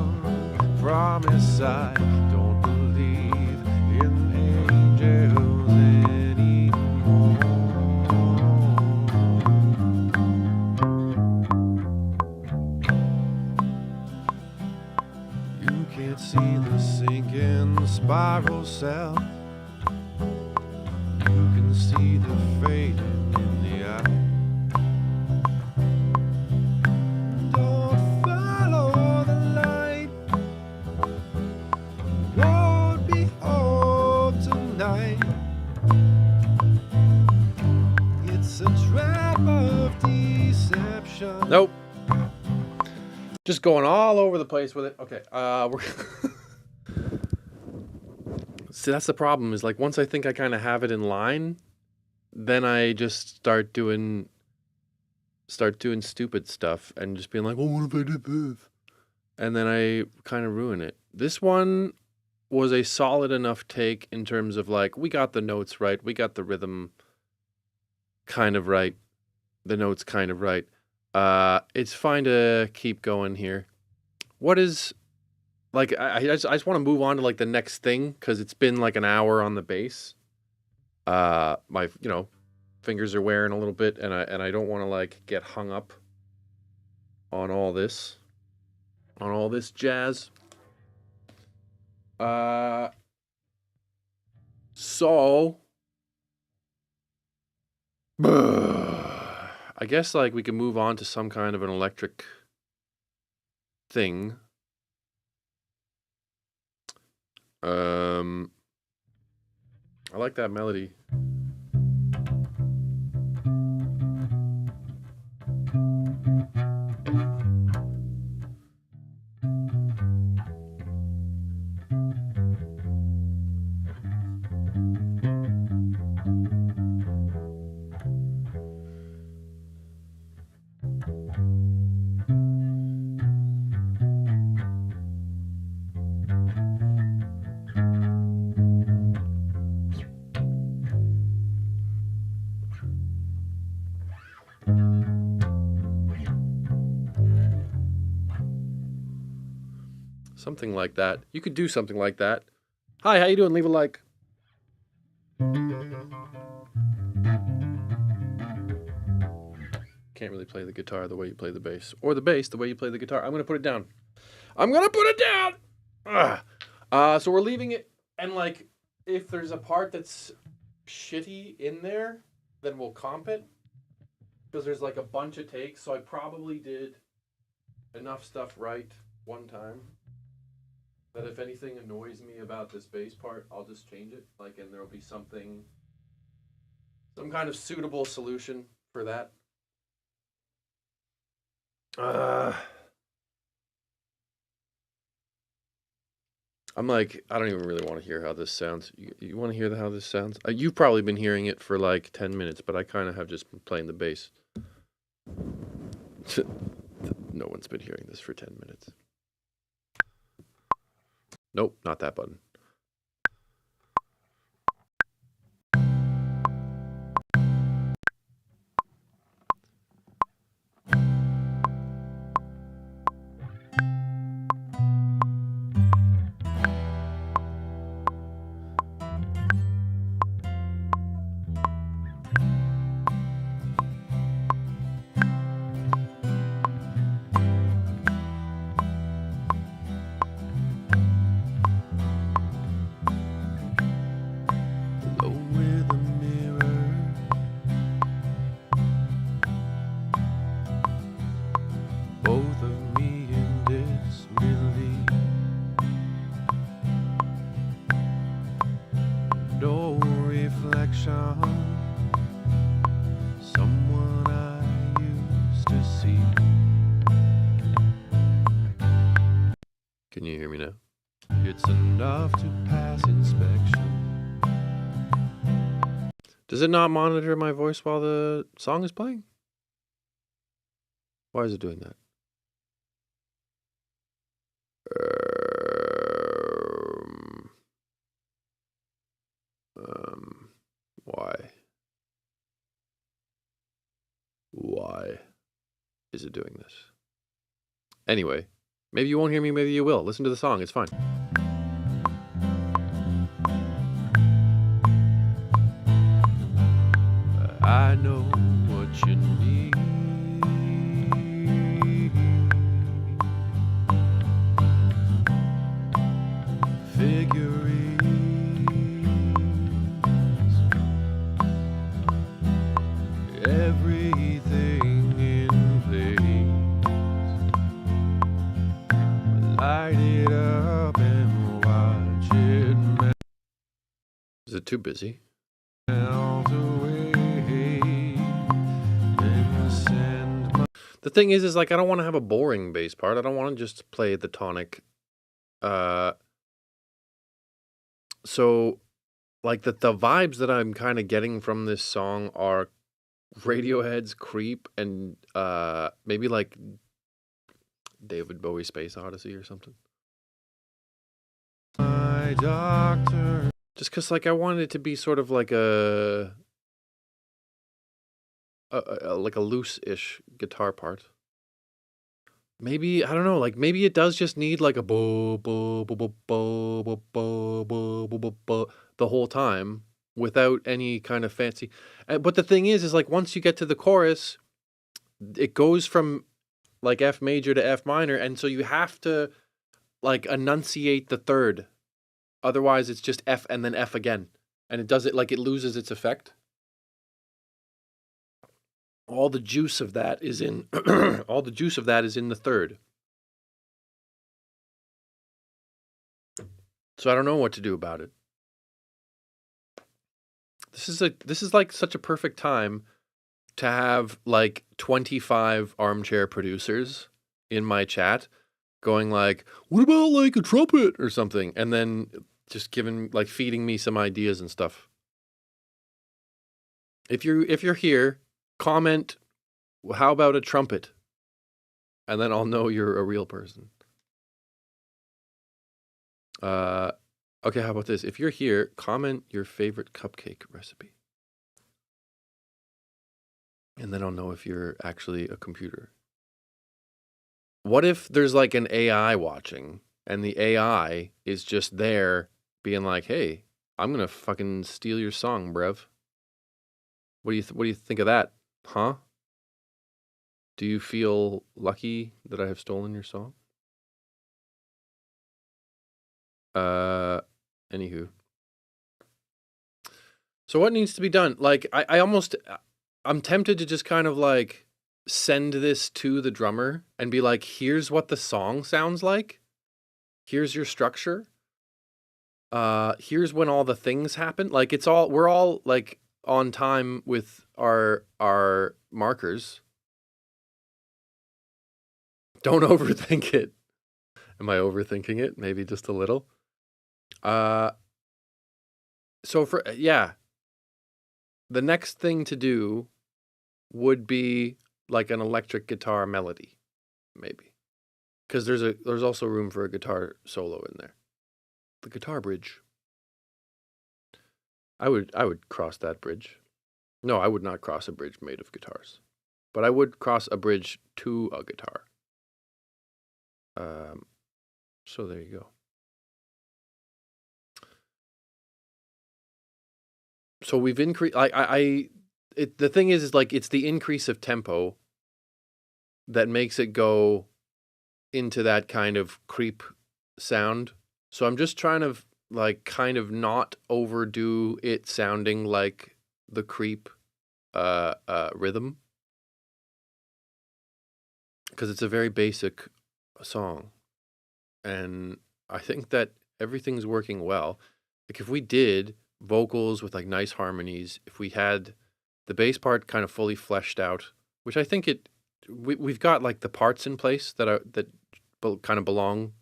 Promise I don't believe in angels anymore. You can't see the sinking spiral cell. You can see the fading in the eye. Don't follow the light. Won't be home tonight. It's a trap of deception. Nope. Just going all over the place with it. Okay. We're See, that's the problem is like once I think I kind of have it in line, then I just start doing stupid stuff and just being like, well, what if I did this? And then I kind of ruin it. This one was a solid enough take in terms of like, we got the notes right. We got the rhythm kind of right. The notes kind of right. It's fine to keep going here. What is, like, I just want to move on to like the next thing because it's been like an hour on the bass. My, fingers are wearing a little bit and I don't want to like get hung up on all this jazz. So I guess like we can move on to some kind of an electric thing. I like that melody. Something like that. You could do something like that. Hi, how you doing? Leave a like. Can't really play the guitar the way you play the bass. Or the bass the way you play the guitar. I'm going to put it down. I'm going to put it down! So we're leaving it. And, like, if there's a part that's shitty in there, then we'll comp it. Because there's, like, a bunch of takes. So I probably did enough stuff right one time that if anything annoys me about this bass part, I'll just change it. Like, and there'll be some kind of suitable solution for that. I'm like, I don't even really want to hear how this sounds. You want to hear how this sounds? You've probably been hearing it for like 10 minutes, but I kind of have just been playing the bass. No one's been hearing this for 10 minutes. Nope, not that button. Someone I used to see. Can you hear me now? It's enough to pass inspection. Does it not monitor my voice while the song is playing? Why is it doing that? Why? Why is it doing this? Anyway, maybe you won't hear me, maybe you will. Listen to the song, it's fine. I know what you need. Figurines, everything in place. Light it up and watch it melt. Is it too busy? The thing is like I don't want to have a boring bass part. I don't want to just play the tonic. So like the vibes that I'm kind of getting from this song are Radiohead's Creep and maybe like David Bowie Space Odyssey or something. My doctor. Just because like I wanted it to be sort of like a loose-ish guitar part. Maybe, I don't know, like maybe it does just need like a bo bo bo bo bo bo bo bo bo bo bo the whole time without any kind of fancy. But the thing is like once you get to the chorus, it goes from like F major to F minor, and so you have to like enunciate the third. Otherwise, it's just F and then F again, and it does it like it loses its effect. All the juice of that is in all the juice of that is in the third. So I don't know what to do about it. This is like such a perfect time to have like 25 armchair producers in my chat going like, what about like a trumpet or something? And then just feeding me some ideas and stuff. If you're here, comment, how about a trumpet? And then I'll know you're a real person. Okay, how about this? If you're here, comment your favorite cupcake recipe. And then I'll know if you're actually a computer. What if there's like an AI watching and the AI is just there being like, hey, I'm going to fucking steal your song, bruv. What do you think of that? Huh? Do you feel lucky that I have stolen your song? Anywho. So what needs to be done? Like, I'm tempted to just kind of like send this to the drummer and be like, here's what the song sounds like. Here's your structure. Here's when all the things happen. Like we're all like on time with our markers. Don't overthink it. Am I overthinking it? Maybe just a little. So the next thing to do would be like an electric guitar melody, maybe. Because there's also room for a guitar solo in there. The guitar bridge. I would cross that bridge. No, I would not cross a bridge made of guitars. But I would cross a bridge to a guitar. So there you go. So we've increased. The thing is like it's the increase of tempo that makes it go into that kind of creep sound. So I'm just trying to like kind of not overdo it sounding like the creep rhythm, because it's a very basic song, and I think that everything's working well. Like if we did vocals with like nice harmonies, if we had the bass part kind of fully fleshed out, which I think we've got like the parts in place that kind of belong.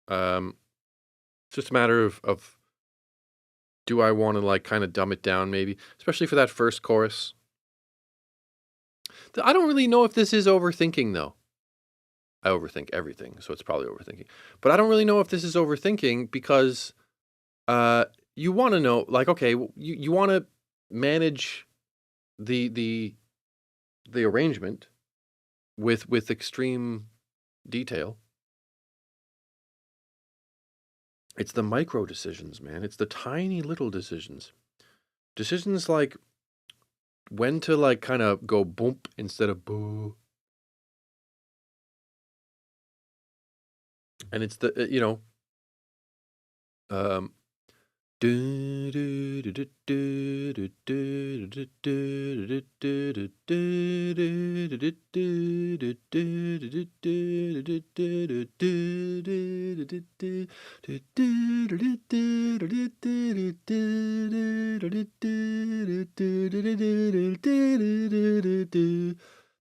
It's just a matter of do I want to like kind of dumb it down maybe, especially for that first chorus. I don't really know if this is overthinking though. I overthink everything, so it's probably overthinking. But I don't really know if this is overthinking because you want to know, like, okay, you want to manage the arrangement with extreme detail. It's the micro decisions, man. It's the tiny little decisions. Decisions like when to like kind of go boom instead of boo. And it's the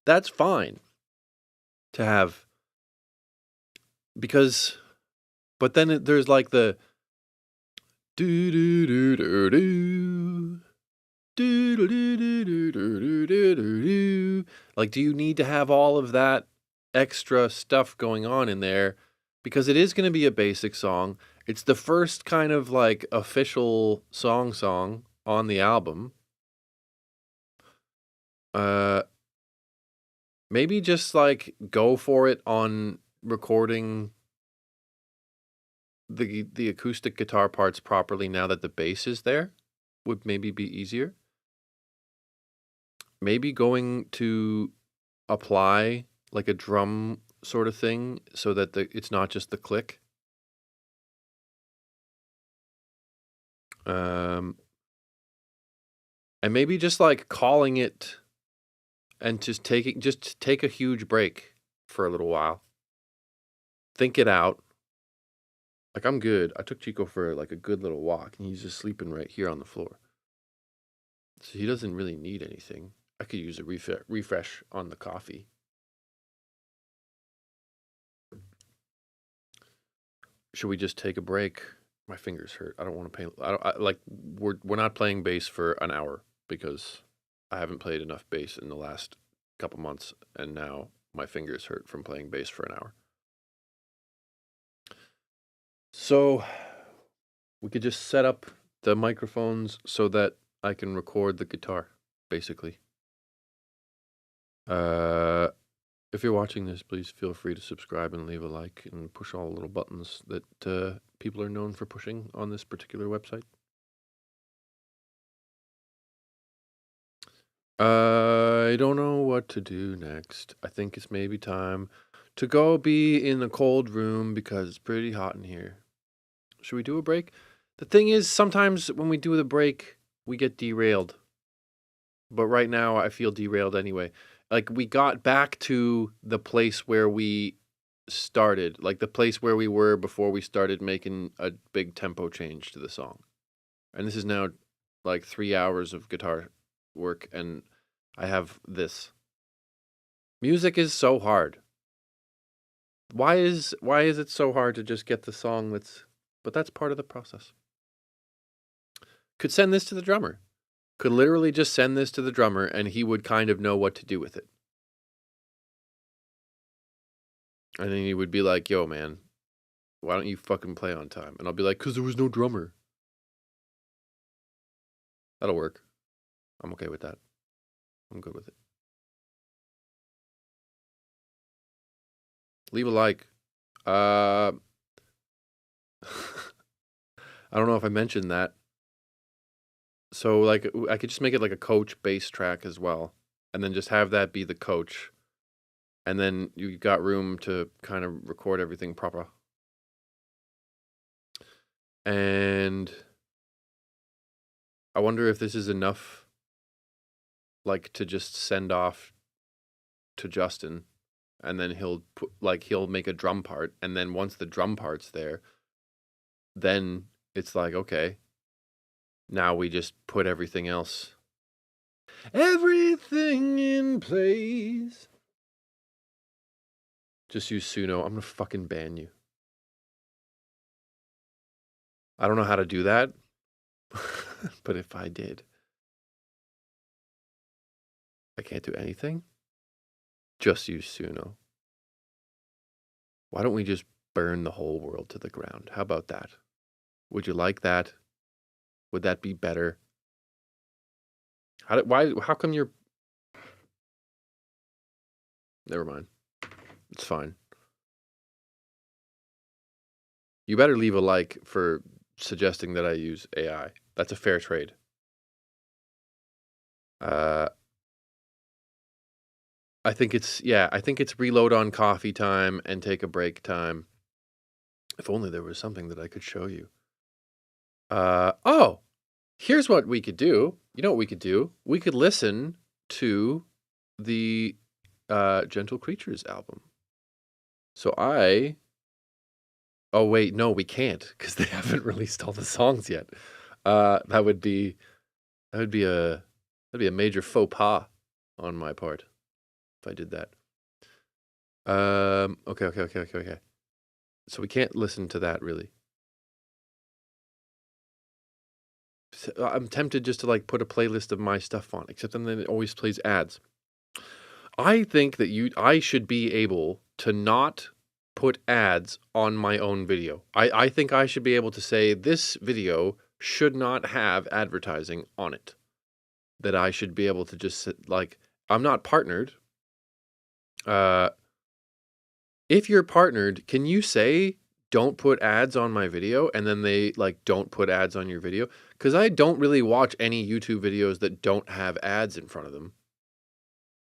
that's fine to have, because but then there's like the do do do do do do do do do do do do. Like, do you need to have all of that extra stuff going on in there? Because it is going to be a basic song. It's the first kind of like official song on the album. Maybe just like go for it on recording the acoustic guitar parts properly now that the bass is there would maybe be easier. Maybe going to apply like a drum sort of thing so that it's not just the click. And maybe just like calling it and just take a huge break for a little while. Think it out. Like, I'm good. I took Chico for like a good little walk, and he's just sleeping right here on the floor. So he doesn't really need anything. I could use a refresh on the coffee. Should we just take a break? My fingers hurt. I don't want to pay. Like we're not playing bass for an hour because I haven't played enough bass in the last couple months, and now my fingers hurt from playing bass for an hour. So we could just set up the microphones so that I can record the guitar, basically. If you're watching this, please feel free to subscribe and leave a like and push all the little buttons that people are known for pushing on this particular website. I don't know what to do next. I think it's maybe time to go be in the cold room because it's pretty hot in here. Should we do a break? The thing is, sometimes when we do the break, we get derailed. But right now, I feel derailed anyway. Like, we got back to the place where we started, like the place where we were before we started making a big tempo change to the song. And this is now like 3 hours of guitar work, and I have this. Music is so hard. Why is it so hard to just get the song but that's part of the process. Could send this to the drummer. Could literally just send this to the drummer and he would kind of know what to do with it. And then he would be like, yo, man, why don't you fucking play on time? And I'll be like, because there was no drummer. That'll work. I'm okay with that. I'm good with it. Leave a like. I don't know if I mentioned that. So, like, I could just make it like a coach bass track as well. And then just have that be the coach. And then you got room to kind of record everything proper. And I wonder if this is enough, like, to just send off to Justin. And then he'll make a drum part. And then once the drum part's there, then it's like, okay, now we just put everything else. Everything in place. Just use Suno. I'm gonna fucking ban you. I don't know how to do that. But if I did, I can't do anything. Just use Suno. Why don't we just burn the whole world to the ground? How about that? Would you like that? Would that be better? How come you're... Never mind. It's fine. You better leave a like for suggesting that I use AI. That's a fair trade. I think it's reload on coffee time and take a break time. If only there was something that I could show you. Oh, here's what we could do. You know what we could do? We could listen to the Gentle Creatures album. So oh wait, no, we can't because they haven't released all the songs yet. That would be a major faux pas on my part if I did that. Okay. So we can't listen to that really. I'm tempted just to like put a playlist of my stuff on, except then it always plays ads. I think that I should be able to not put ads on my own video. I think I should be able to say this video should not have advertising on it. That I should be able to just sit, like, I'm not partnered. If you're partnered, can you say don't put ads on my video and then they like don't put ads on your video? Because I don't really watch any YouTube videos that don't have ads in front of them.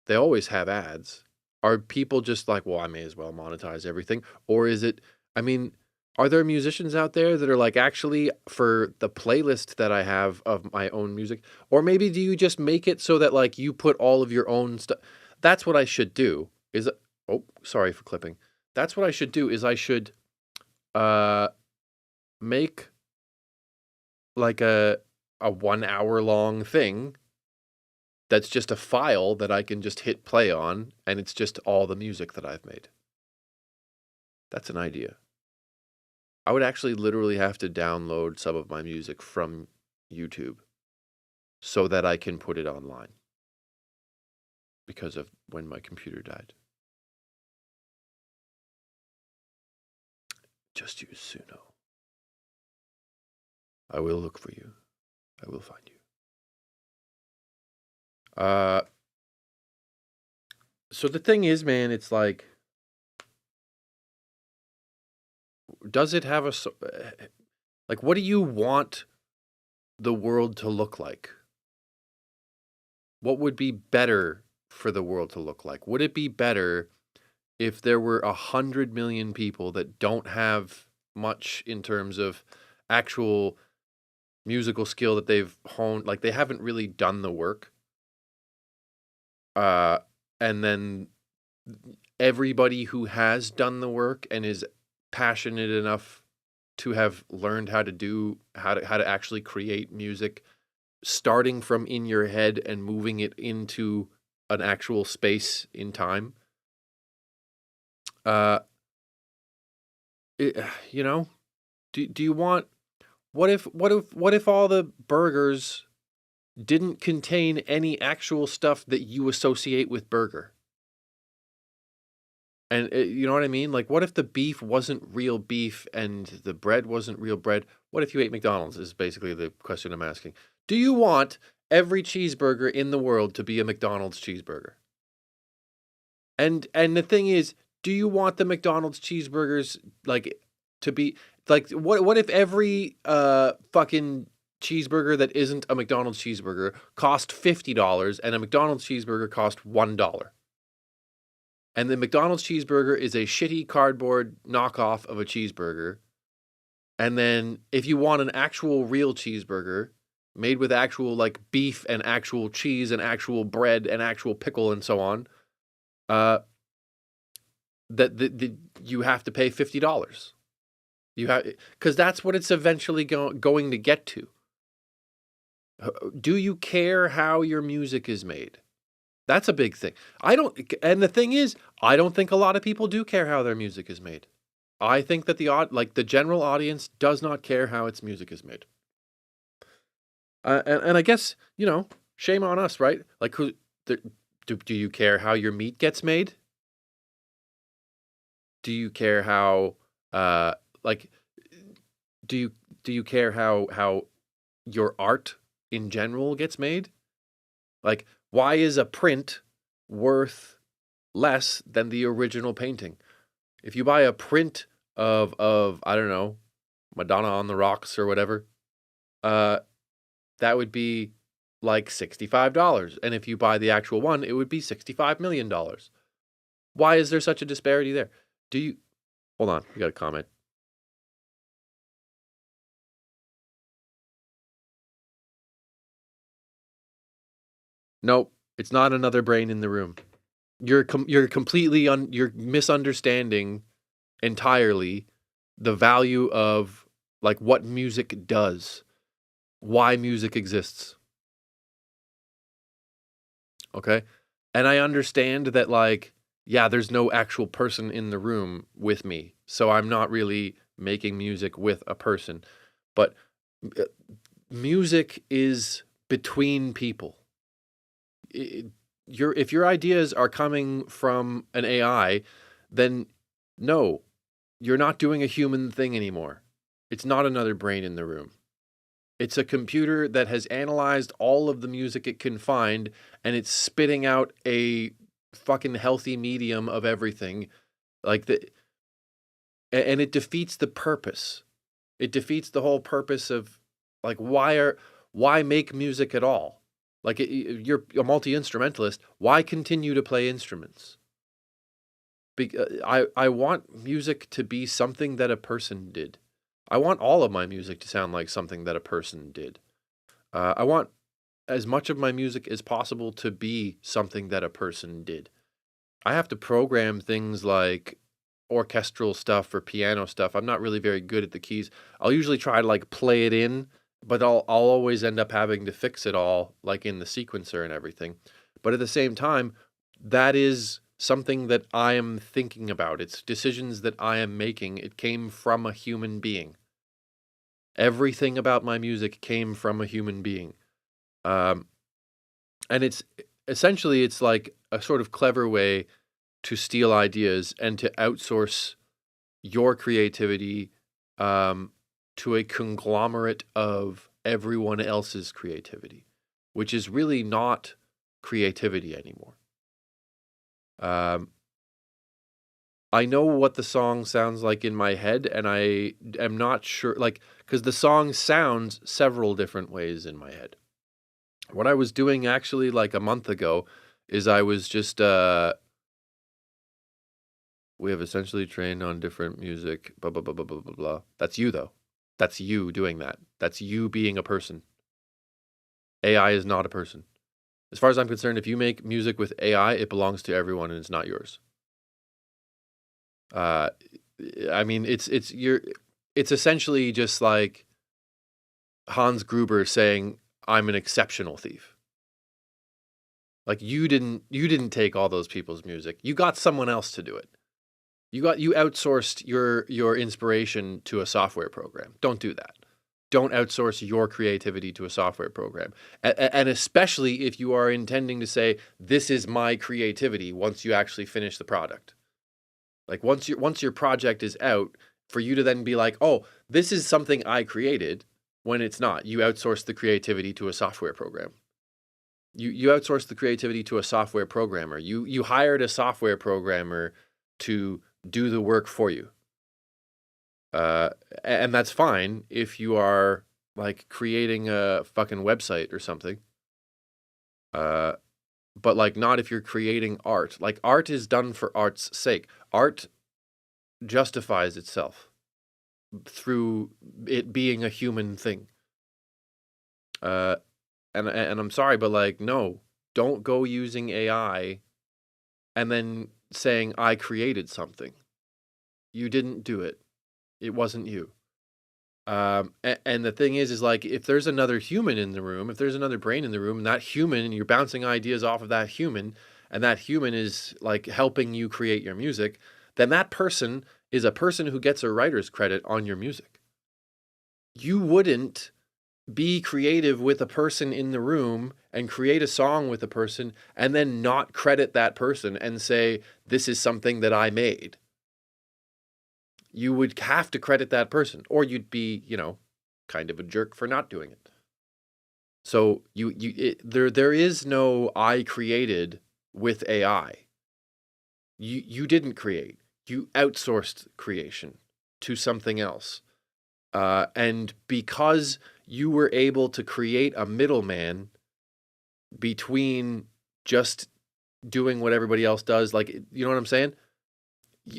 They always have ads. Are people just like, well, I may as well monetize everything? Or is it, I mean, are there musicians out there that are like, actually, for the playlist that I have of my own music? Or maybe do you just make it so that like you put all of your own stuff? That's what I should do. Oh, sorry for clipping. That's what I should do is I should make like a 1 hour long thing that's just a file that I can just hit play on, and it's just all the music that I've made. That's an idea. I would actually literally have to download some of my music from YouTube so that I can put it online because of when my computer died. Just use Suno. I will look for you. I will find you. So the thing is, man, it's like, does it have like, what do you want the world to look like? What would be better for the world to look like? Would it be better if there were 100 million people that don't have much in terms of actual musical skill that they've honed, like they haven't really done the work, and then everybody who has done the work and is passionate enough to have learned how to actually create music, starting from in your head and moving it into an actual space in time. You know, do you want, what if all the burgers didn't contain any actual stuff that you associate with burger? And you know what I mean? Like, what if the beef wasn't real beef and the bread wasn't real bread? What if you ate McDonald's is basically the question I'm asking. Do you want every cheeseburger in the world to be a McDonald's cheeseburger? And the thing is, do you want the McDonald's cheeseburgers like to be like, what if every fucking cheeseburger that isn't a McDonald's cheeseburger cost $50 and a McDonald's cheeseburger cost $1? And the McDonald's cheeseburger is a shitty cardboard knockoff of a cheeseburger. And then if you want an actual real cheeseburger made with actual like beef and actual cheese and actual bread and actual pickle and so on, that you have to pay $50. Because that's what it's eventually going to get to. Do you care how your music is made? That's a big thing. And the thing is, I don't think a lot of people do care how their music is made. I think that the general audience does not care how its music is made. And I guess, you know, shame on us, right? Like, do you care how your meat gets made? Do you care how, do you care how your art in general gets made? Like, why is a print worth less than the original painting? If you buy a print of I don't know, Madonna on the Rocks or whatever, that would be like $65. And if you buy the actual one, it would be $65 million. Why is there such a disparity there? Hold on, we got a comment. Nope, it's not another brain in the room. You're completely you're misunderstanding entirely the value of like what music does, why music exists. Okay? And I understand that, like, yeah, there's no actual person in the room with me, so I'm not really making music with a person. But music is between people. If your ideas are coming from an AI, then no, you're not doing a human thing anymore. It's not another brain in the room. It's a computer that has analyzed all of the music it can find, and it's spitting out a fucking healthy medium of everything. And it defeats the purpose. It defeats the whole purpose of, like, why make music at all? Like, you're a multi-instrumentalist. Why continue to play instruments? I want music to be something that a person did. I want all of my music to sound like something that a person did. I want as much of my music as possible to be something that a person did. I have to program things like orchestral stuff or piano stuff. I'm not really very good at the keys. I'll usually try to like play it in, but I'll always end up having to fix it all like in the sequencer and everything. But at the same time, that is something that I am thinking about. It's decisions that I am making. It came from a human being. Everything about my music came from a human being. And it's essentially, it's like a sort of clever way to steal ideas and to outsource your creativity to a conglomerate of everyone else's creativity, which is really not creativity anymore. I know what the song sounds like in my head, and I am not sure, like, because the song sounds several different ways in my head. What I was doing actually like a month ago is I was just, we have essentially trained on different music, blah, blah, blah, blah, blah, blah, blah. That's you, though. That's you doing that. That's you being a person. AI is not a person. As far as I'm concerned, if you make music with AI, it belongs to everyone and it's not yours. I mean, it's essentially just like Hans Gruber saying, "I'm an exceptional thief." Like you didn't take all those people's music. You got someone else to do it. You outsourced your inspiration to a software program. Don't do that. Don't outsource your creativity to a software program. And especially if you are intending to say, this is my creativity once you actually finish the product. Like once your project is out, for you to then be like, oh, this is something I created, when it's not. You outsource the creativity to a software program. You outsource the creativity to a software programmer. You hired a software programmer to do the work for you. And that's fine if you are like creating a fucking website or something. But like not if you're creating art. Like art is done for art's sake. Art justifies itself through it being a human thing. And I'm sorry, but like, no, don't go using AI and then saying I created something. You didn't do it. It wasn't you. And the thing is like, if there's another human in the room, if there's another brain in the room, and that human, and you're bouncing ideas off of that human, and that human is like helping you create your music, then that person is a person who gets a writer's credit on your music. You wouldn't be creative with a person in the room and create a song with a person and then not credit that person and say, this is something that I made. You would have to credit that person, or you'd be, kind of a jerk for not doing it. So there is no I created with AI. You didn't create. You outsourced creation to something else. And because you were able to create a middleman between just doing what everybody else does, like, you know what I'm saying?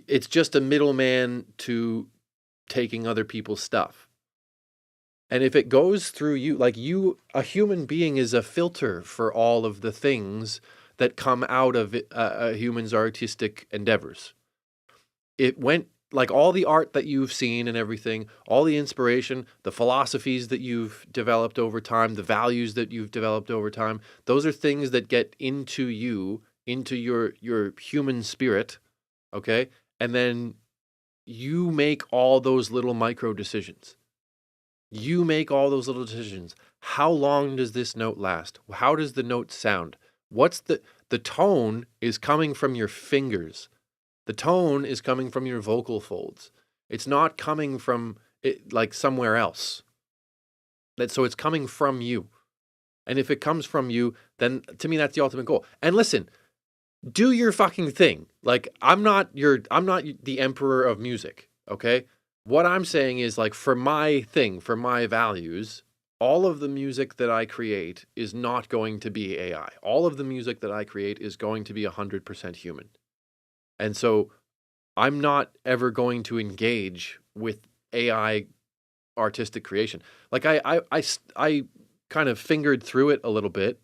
It's just a middleman to taking other people's stuff. And if it goes through you, like a human being is a filter for all of the things that come out of a human's artistic endeavors. It went, like all the art that you've seen and everything, all the inspiration, the philosophies that you've developed over time, the values that you've developed over time, those are things that get into you, into your human spirit, okay? And then you make all those little micro decisions. You make all those little decisions. How long does this note last? How does the note sound? What's the tone is coming from your fingers. The tone is coming from your vocal folds. It's not coming from it like somewhere else. So it's coming from you. And if it comes from you, then to me that's the ultimate goal. And listen, do your fucking thing. Like I'm not the emperor of music, okay? What I'm saying is like for my thing, for my values, all of the music that I create is not going to be AI. All of the music that I create is going to be 100% human. And so I'm not ever going to engage with AI artistic creation. Like I kind of fingered through it a little bit.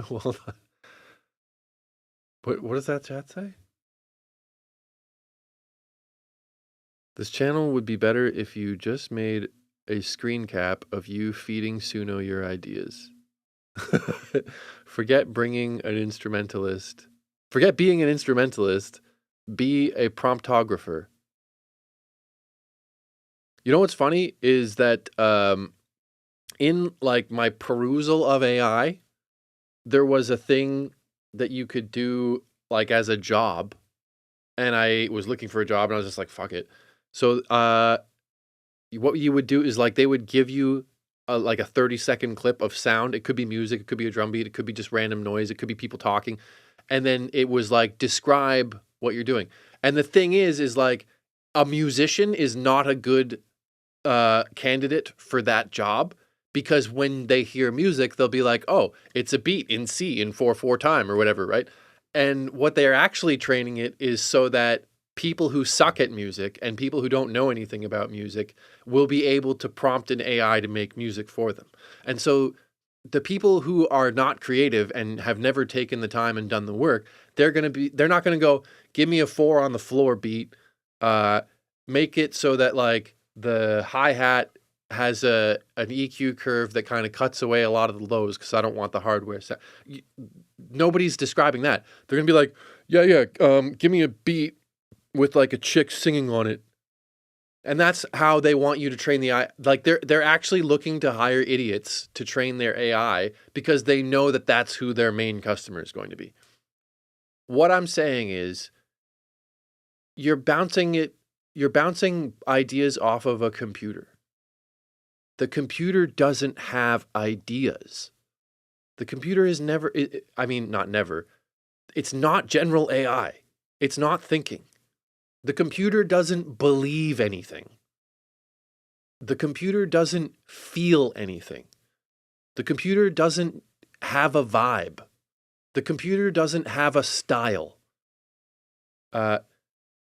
Well, what does that chat say? This channel would be better if you just made a screen cap of you feeding Suno your ideas. Forget being an instrumentalist. Be a promptographer. You know what's funny is that in like my perusal of AI, there was a thing that you could do like as a job, and I was looking for a job and I was just like, fuck it. So what you would do is like they would give you like a 30-second clip of sound. It could be music, it could be a drum beat, it could be just random noise, it could be people talking, and then it was like describe what you're doing. And the thing is like a musician is not a good candidate for that job, because when they hear music, they'll be like, oh, it's a beat in C in 4/4 time or whatever, right? And what they're actually training it is so that people who suck at music and people who don't know anything about music will be able to prompt an AI to make music for them. And so the people who are not creative and have never taken the time and done the work, they're not going to go, give me a 4 on the floor beat, make it so that like the hi-hat has an EQ curve that kind of cuts away a lot of the lows because I don't want the hardware sound. Nobody's describing that. They're going to be like, yeah, give me a beat with like a chick singing on it. And that's how they want you to train the AI. Like they're actually looking to hire idiots to train their AI because they know that that's who their main customer is going to be. What I'm saying is you're bouncing ideas off of a computer. The computer doesn't have ideas. The computer is never, not never. It's not general AI. It's not thinking. The computer doesn't believe anything. The computer doesn't feel anything. The computer doesn't have a vibe. The computer doesn't have a style.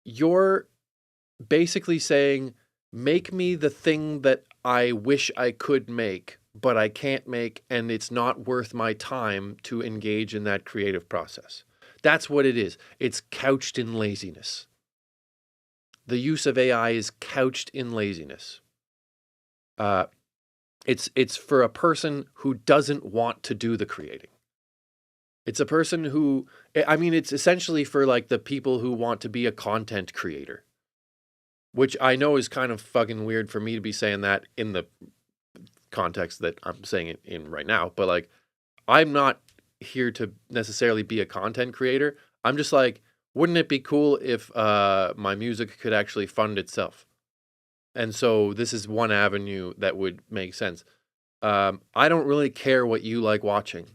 You're basically saying, make me the thing that I wish I could make, but I can't make, and it's not worth my time to engage in that creative process. That's what it is. It's couched in laziness. The use of AI is couched in laziness. It's for a person who doesn't want to do the creating. It's a person who, it's essentially for like the people who want to be a content creator, which I know is kind of fucking weird for me to be saying that in the context that I'm saying it in right now. But like, I'm not here to necessarily be a content creator. I'm just like, wouldn't it be cool if my music could actually fund itself? And so this is one avenue that would make sense. I don't really care what you like watching.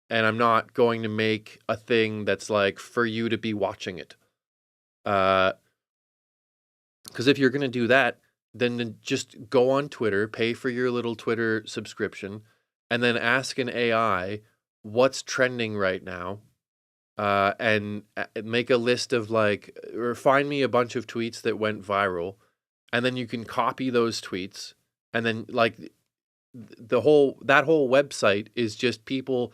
And I'm not going to make a thing that's like for you to be watching it. Because if you're going to do that, then just go on Twitter, pay for your little Twitter subscription, and then ask an AI what's trending right now. And make a list of like, or find me a bunch of tweets that went viral, and then you can copy those tweets, and then like that whole website is just people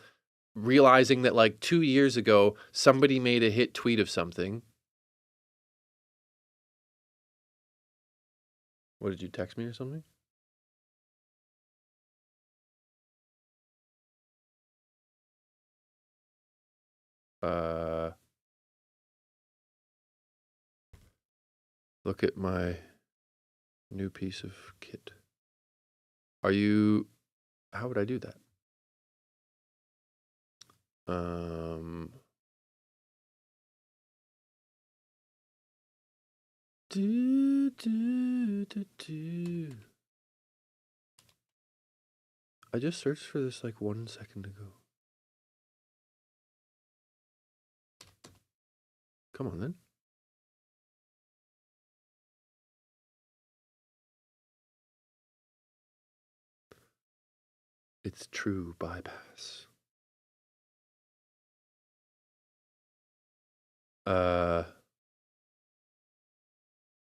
realizing that like 2 years ago somebody made a hit tweet of something. What, did you text me or something? Look at my new piece of kit. How would I do that? I just searched for this like 1 second ago. Come on then. It's true bypass.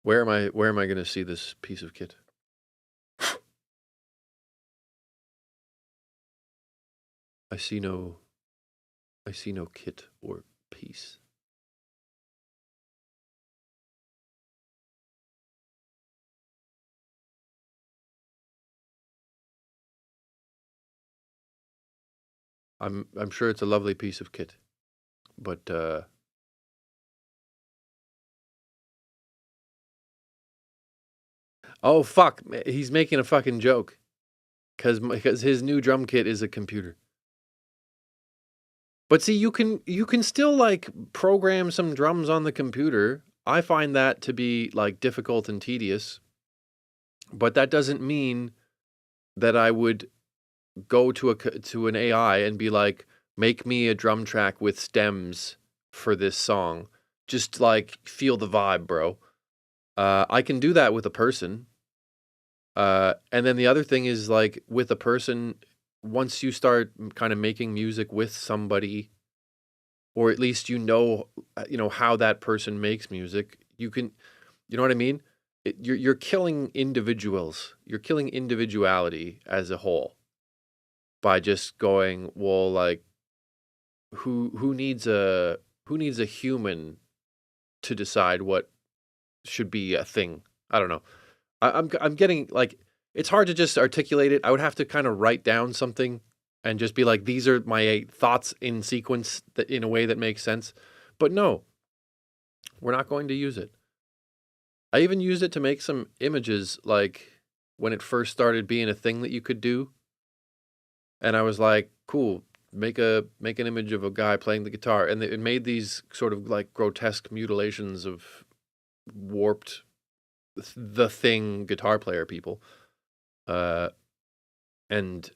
Where am I going to see this piece of kit? I see no kit or piece. I'm sure it's a lovely piece of kit, but oh fuck, he's making a fucking joke because his new drum kit is a computer. But see, you can still like program some drums on the computer. I find that to be like difficult and tedious, but that doesn't mean that I would go to an AI and be like, make me a drum track with stems for this song. Just like feel the vibe, bro. I can do that with a person. And then the other thing is like with a person, once you start kind of making music with somebody, or at least you know how that person makes music, you can, you know what I mean? You're killing individuals. You're killing individuality as a whole by just going, well, like who needs a human to decide what should be a thing? I don't know. I'm getting like, it's hard to just articulate it. I would have to kind of write down something and just be like, these are my thoughts in sequence that in a way that makes sense. But no, we're not going to use it. I even used it to make some images, like when it first started being a thing that you could do. And I was like, cool, make an image of a guy playing the guitar. And it made these sort of like grotesque mutilations of warped the thing guitar player people. And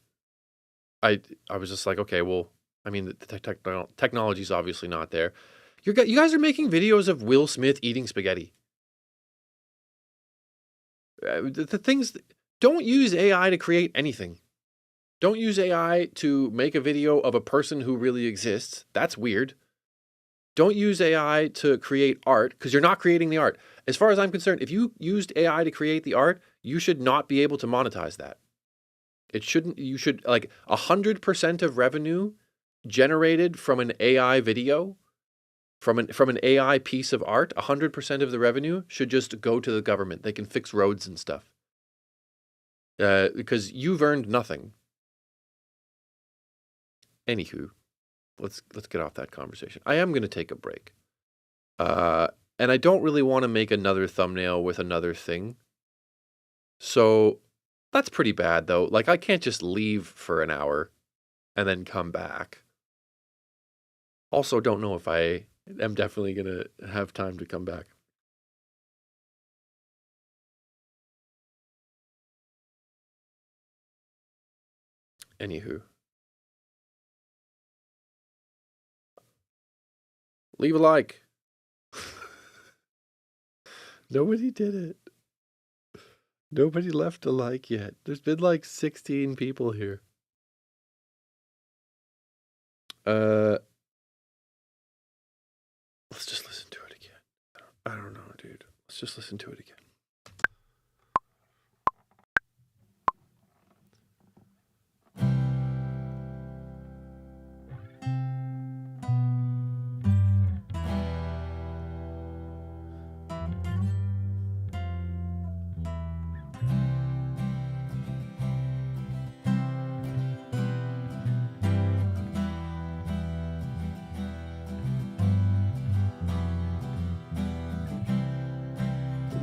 I was just like, okay, well, I mean, the technology's obviously not there. You guys are making videos of Will Smith eating spaghetti. The things, don't use AI to create anything. Don't use AI to make a video of a person who really exists. That's weird. Don't use AI to create art, because you're not creating the art. As far as I'm concerned, if you used AI to create the art, you should not be able to monetize that. It shouldn't, you should, like 100% of revenue generated from an AI video, from an AI piece of art, 100% of the revenue should just go to the government. They can fix roads and stuff. Because you've earned nothing. Anywho, let's get off that conversation. I am going to take a break. And I don't really want to make another thumbnail with another thing. So that's pretty bad, though. Like, I can't just leave for an hour and then come back. Also, don't know if I am definitely going to have time to come back. Anywho. Leave a like. Nobody did it. Nobody left a like yet. There's been like 16 people here. Let's just listen to it again. I don't know, dude. Let's just listen to it again.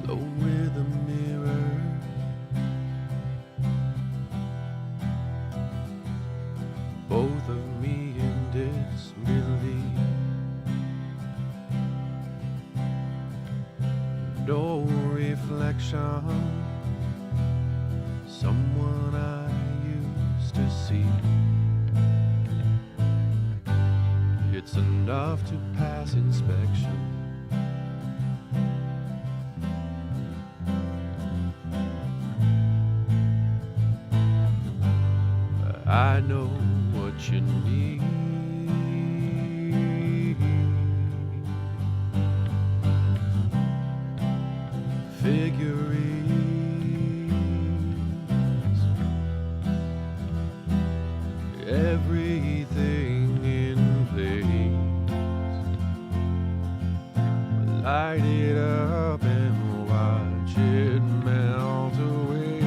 Alone with a mirror, both of me in disbelief. No reflection, someone I used to see. It's enough to pass inspection. I know what you need. Figurines, everything in place. Light it up and watch it melt away.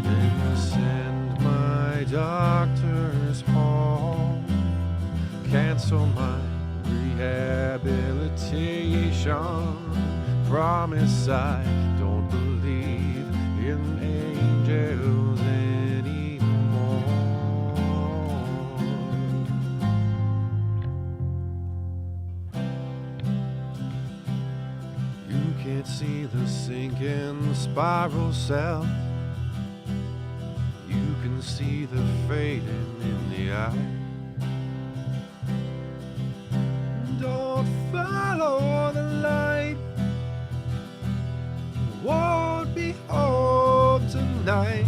Then send my doctors home. Cancel my rehabilitation. Promise I don't believe in angels anymore. You can't see the sinking spiral self. You can see the fading in the eye. Don't follow the light. Won't be home tonight.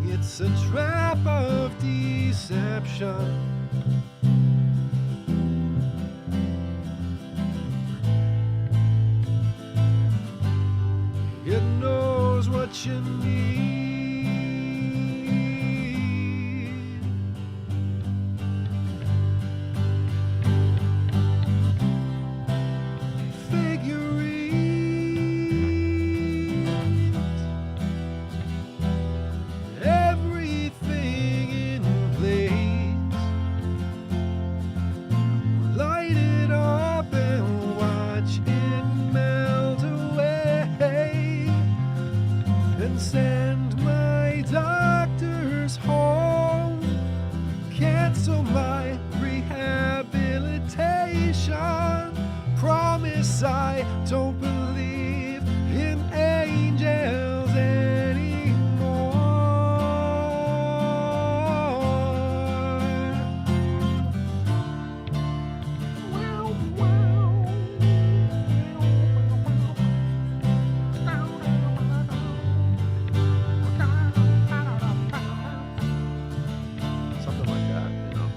It's a trap of deception. It knows what you need. Everything in place. Light it up and watch it melt away. And send my doctors home. Cancel my rehabilitation. Promise I don't believe in angels anymore. Something like that, you know.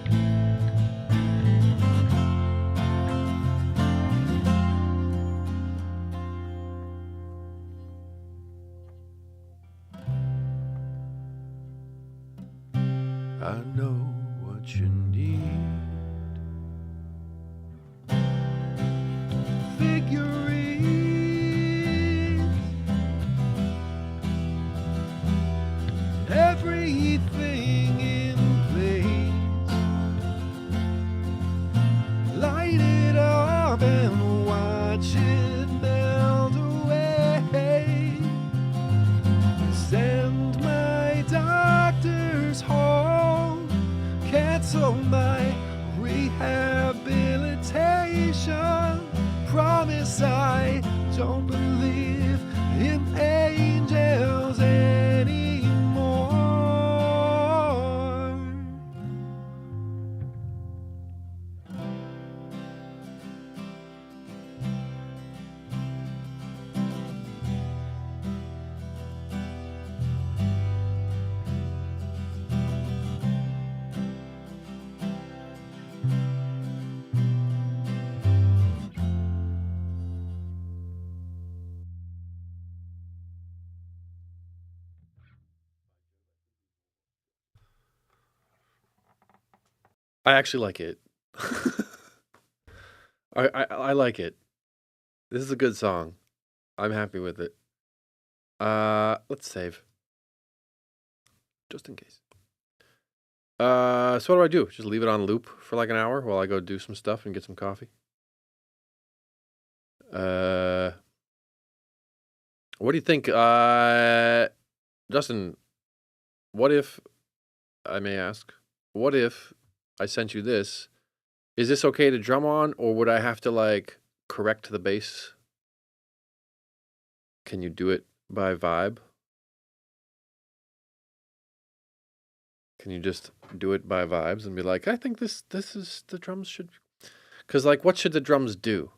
I know what you need. Figurines. Everything in place. Light it up and watch it melt away. Send my doctors home. Cancel my rehabilitation. Promise I don't believe in angels anymore. I actually like it. I like it. This is a good song. I'm happy with it. Let's save. Just in case. So what do? Just leave it on loop for like an hour while I go do some stuff and get some coffee? What do you think? Justin, what if, I may ask, what if I sent you this? Is this okay to drum on, or would I have to like correct the bass? Can you do it by vibe? Can you just do it by vibes and be like, I think this is the drums should, because like, what should the drums do?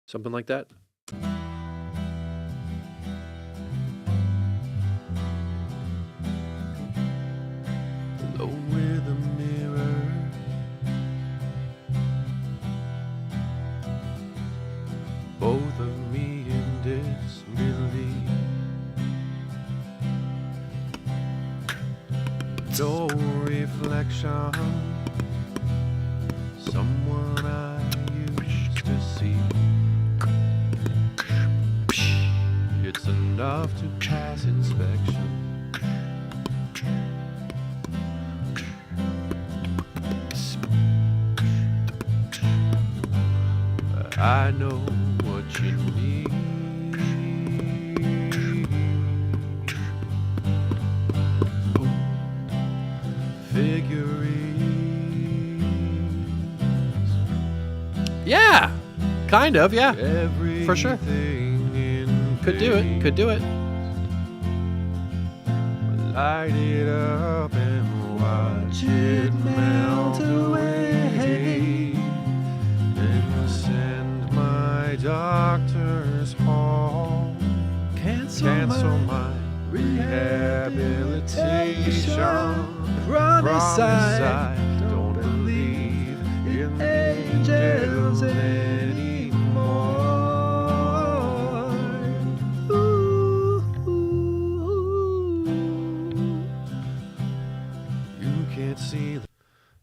Something like that. Alone with a mirror, both of me in disbelief. No reflection, someone I used to see. It's enough to pass inspection. I know what you need. Figurines. Yeah, kind of. Yeah, for sure. Everything in Could do it. Could do it. Light it up and watch it melt away. And send my doctor's home. Cancel my rehabilitation. Promise I don't believe in angels anymore. You can't see the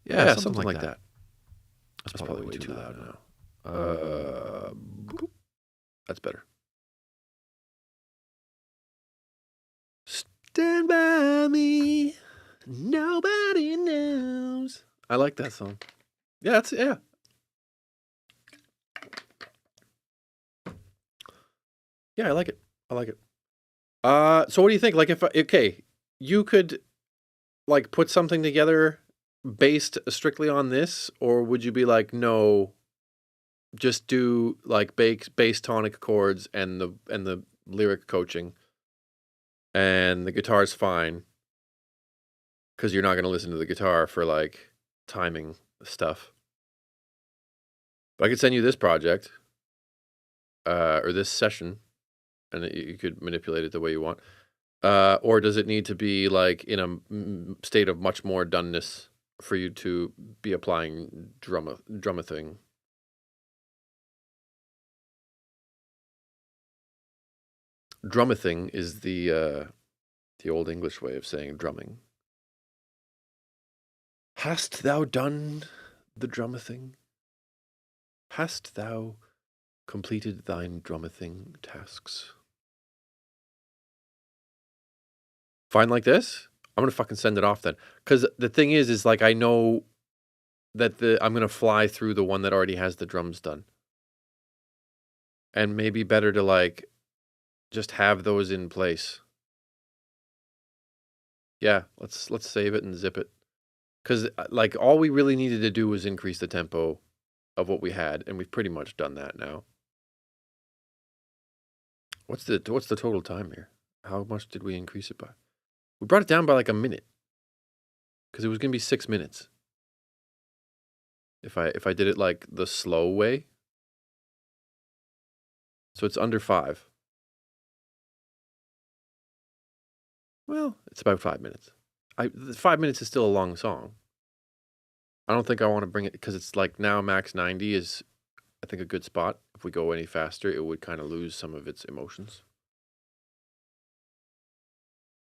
Yeah, something like that. That's probably way too loud now. That's better. Stand by me. Nobody knows. I like that song. Yeah, yeah. Yeah, I like it. I like it. So what do you think? Like, okay, you could like put something together based strictly on this, or would you be like, no, just do like bass tonic chords and the lyric coaching, and the guitar's fine, because you're not going to listen to the guitar for like timing stuff. But I could send you this project, or this session, and you could manipulate it the way you want. Or does it need to be like in a state of much more doneness for you to be applying drummer thing? Drummething is the old English way of saying drumming. Hast thou done the drummething? Hast thou completed thine drummething tasks? Fine like this? I'm gonna fucking send it off then. Because the thing is like I know that I'm gonna fly through the one that already has the drums done. And maybe better to like just have those in place. Yeah, let's save it and zip it. Because like all we really needed to do was increase the tempo of what we had, and we've pretty much done that now. What's the total time here? How much did we increase it by? We brought it down by like a minute, because it was gonna be 6 minutes. If I did it like the slow way, so it's under 5. Well, it's about 5 minutes. 5 minutes is still a long song. I don't think I want to bring it, because it's like now max 90 is, I think, a good spot. If we go any faster, it would kind of lose some of its emotions.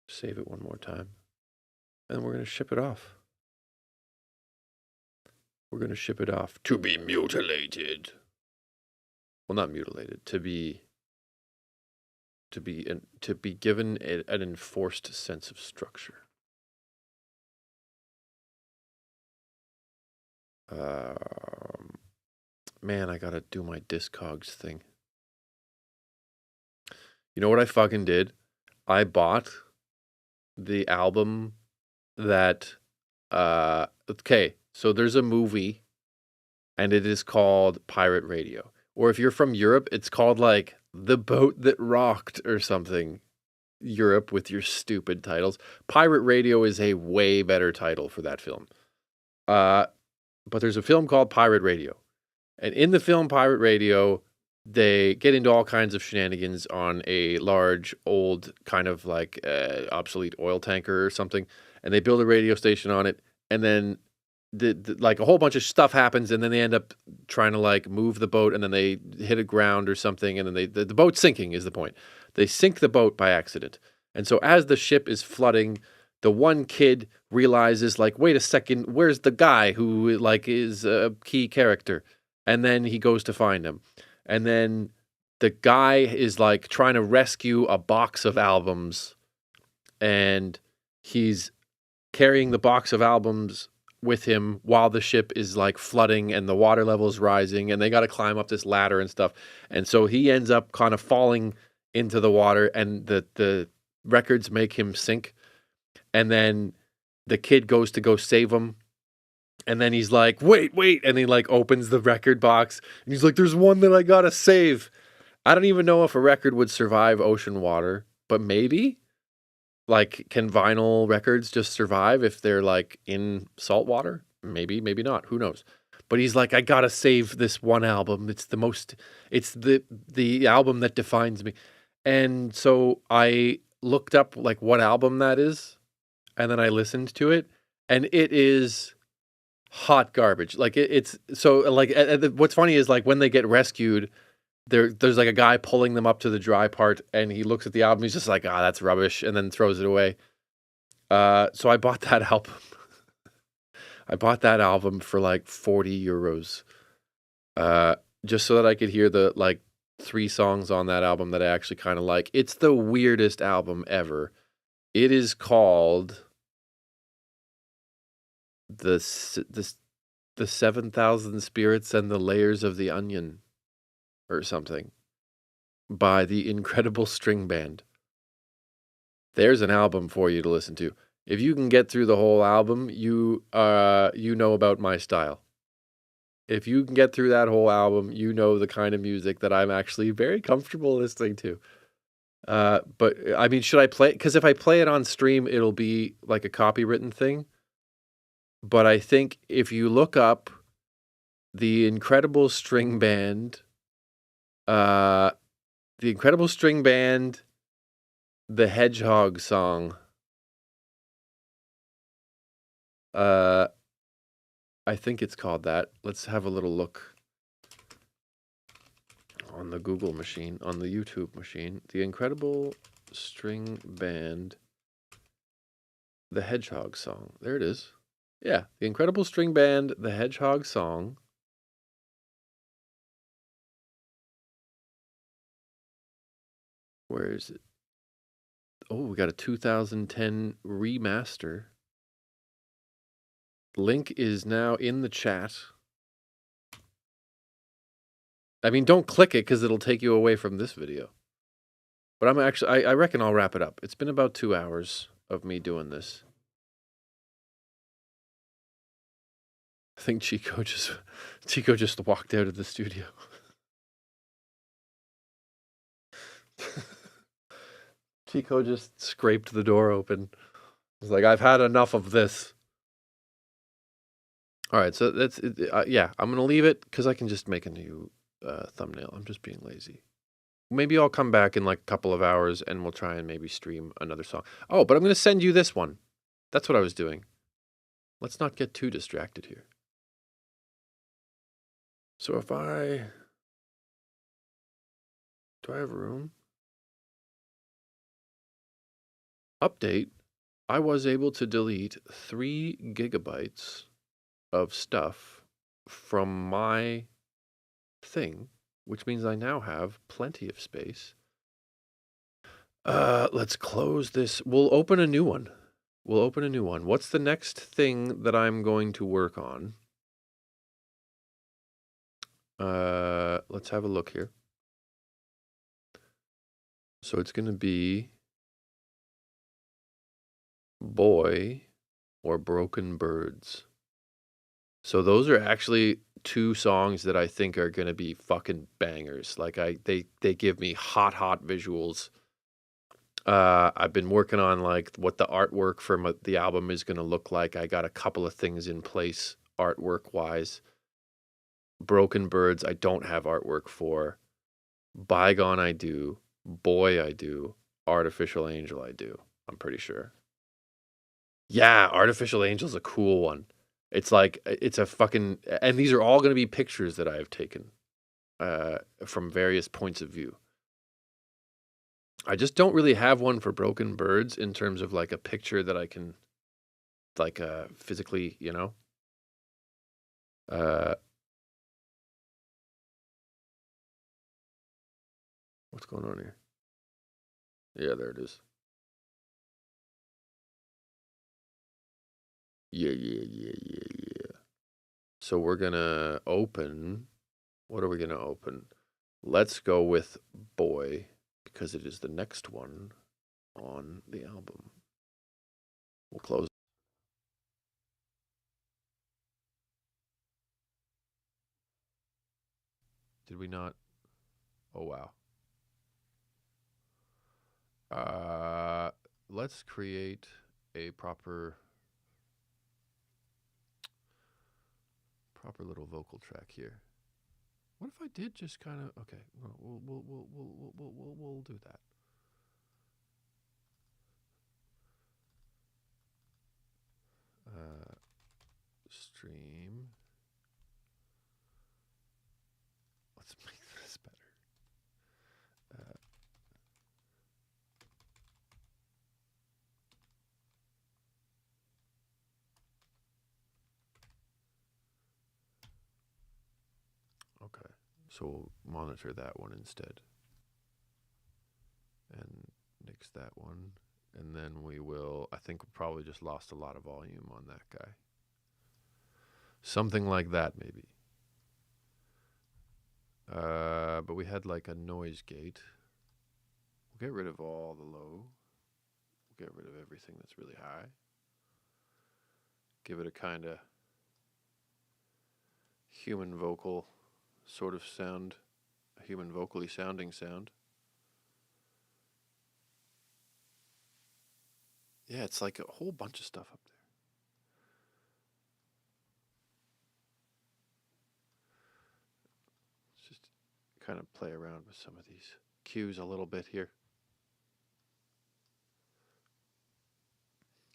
Save it one more time. And we're going to ship it off. We're going to ship it off to be mutilated. Well, not mutilated, to be given an enforced sense of structure. Man, I gotta do my Discogs thing. You know what I fucking did? I bought the album that, okay, so there's a movie, and it is called Pirate Radio. Or if you're from Europe, it's called like The Boat That Rocked or something. Europe with your stupid titles. Pirate Radio is a way better title for that film. But there's a film called Pirate Radio. And in the film Pirate Radio, they get into all kinds of shenanigans on a large, old, kind of like obsolete oil tanker or something, and they build a radio station on it, and then like a whole bunch of stuff happens, and then they end up trying to like move the boat, and then they hit a ground or something, and then the boat's sinking is the point. They sink the boat by accident, and so as the ship is flooding, the one kid realizes like, wait a second, where's the guy who like is a key character? And then he goes to find him. And then the guy is like trying to rescue a box of albums, and he's carrying the box of albums with him while the ship is like flooding and the water level is rising, and they got to climb up this ladder and stuff. And so he ends up kind of falling into the water, and the records make him sink. And then the kid goes to go save him. And then he's like, wait. And he like opens the record box, and he's like, there's one that I gotta save. I don't even know if a record would survive ocean water, but maybe. Like, can vinyl records just survive if they're like in salt water? Maybe, maybe not. Who knows? But he's like, I gotta save this one album. It's the album that defines me. And so I looked up like what album that is, and then I listened to it, and it is hot garbage. Like it's so like what's funny is like when they get rescued, there's like a guy pulling them up to the dry part, and he looks at the album. He's just like, that's rubbish, and then throws it away. So I bought that album. I bought that album for like 40 euros, just so that I could hear the like 3 songs on that album that I actually kind of like. It's the weirdest album ever. It is called the 7,000 Spirits and the Layers of the Onion, or something, by the Incredible String Band. There's an album for you to listen to. If you can get through the whole album, you know about my style. If you can get through that whole album, you know the kind of music that I'm actually very comfortable listening to. But I mean, should I play? Because if I play it on stream, it'll be like a copywritten thing. But I think if you look up the Incredible String Band, the Hedgehog song, I think it's called that. Let's have a little look on the Google machine, on the YouTube machine. The Incredible String Band, the Hedgehog song. There it is. Yeah, the Incredible String Band, the Hedgehog song. Where is it? Oh, we got a 2010 remaster. Link is now in the chat. I mean, don't click it because it'll take you away from this video. But I'm actually, I reckon I'll wrap it up. It's been about 2 hours of me doing this. I think Chico just walked out of the studio. Chico just scraped the door open. He's like, I've had enough of this. All right, so that's yeah. I'm gonna leave it because I can just make a new thumbnail. I'm just being lazy. Maybe I'll come back in like a couple of hours and we'll try and maybe stream another song. Oh, but I'm gonna send you this one. That's what I was doing. Let's not get too distracted here. So if do I have room? Update. I was able to delete 3 gigabytes of stuff from my thing, which means I now have plenty of space. Let's close this. We'll open a new one. What's the next thing that I'm going to work on? Let's have a look here. So it's going to be Boy or Broken Birds. So those are actually 2 songs that I think are going to be fucking bangers. Like they give me hot visuals. I've been working on like what the artwork for the album is going to look like. I got a couple of things in place artwork wise. Broken Birds, I don't have artwork for. Bygone I do. Boy I do. Artificial Angel I do. I'm pretty sure. Yeah, Artificial Angel's a cool one. It's like it's a fucking and these are all going to be pictures that I have taken from various points of view. I just don't really have one for Broken Birds in terms of like a picture that I can like physically, you know. What's going on here? Yeah, there it is. Yeah. So we're gonna open. What are we gonna open? Let's go with Boy because it is the next one on the album. We'll close. Did we not? Oh wow. Let's create a proper little vocal track here. What if I did just kind of okay? We'll do that. Stream. Let's make this better. Okay, so we'll monitor that one instead. And nix that one. And then we will, I think we probably just lost a lot of volume on that guy. Something like that, maybe. But we had like a noise gate. We'll get rid of all the low. We'll get rid of everything that's really high. Give it a kind of human vocal sort of sound, a human vocally sounding sound. Yeah, it's like a whole bunch of stuff up there. Let's just kind of play around with some of these cues a little bit here.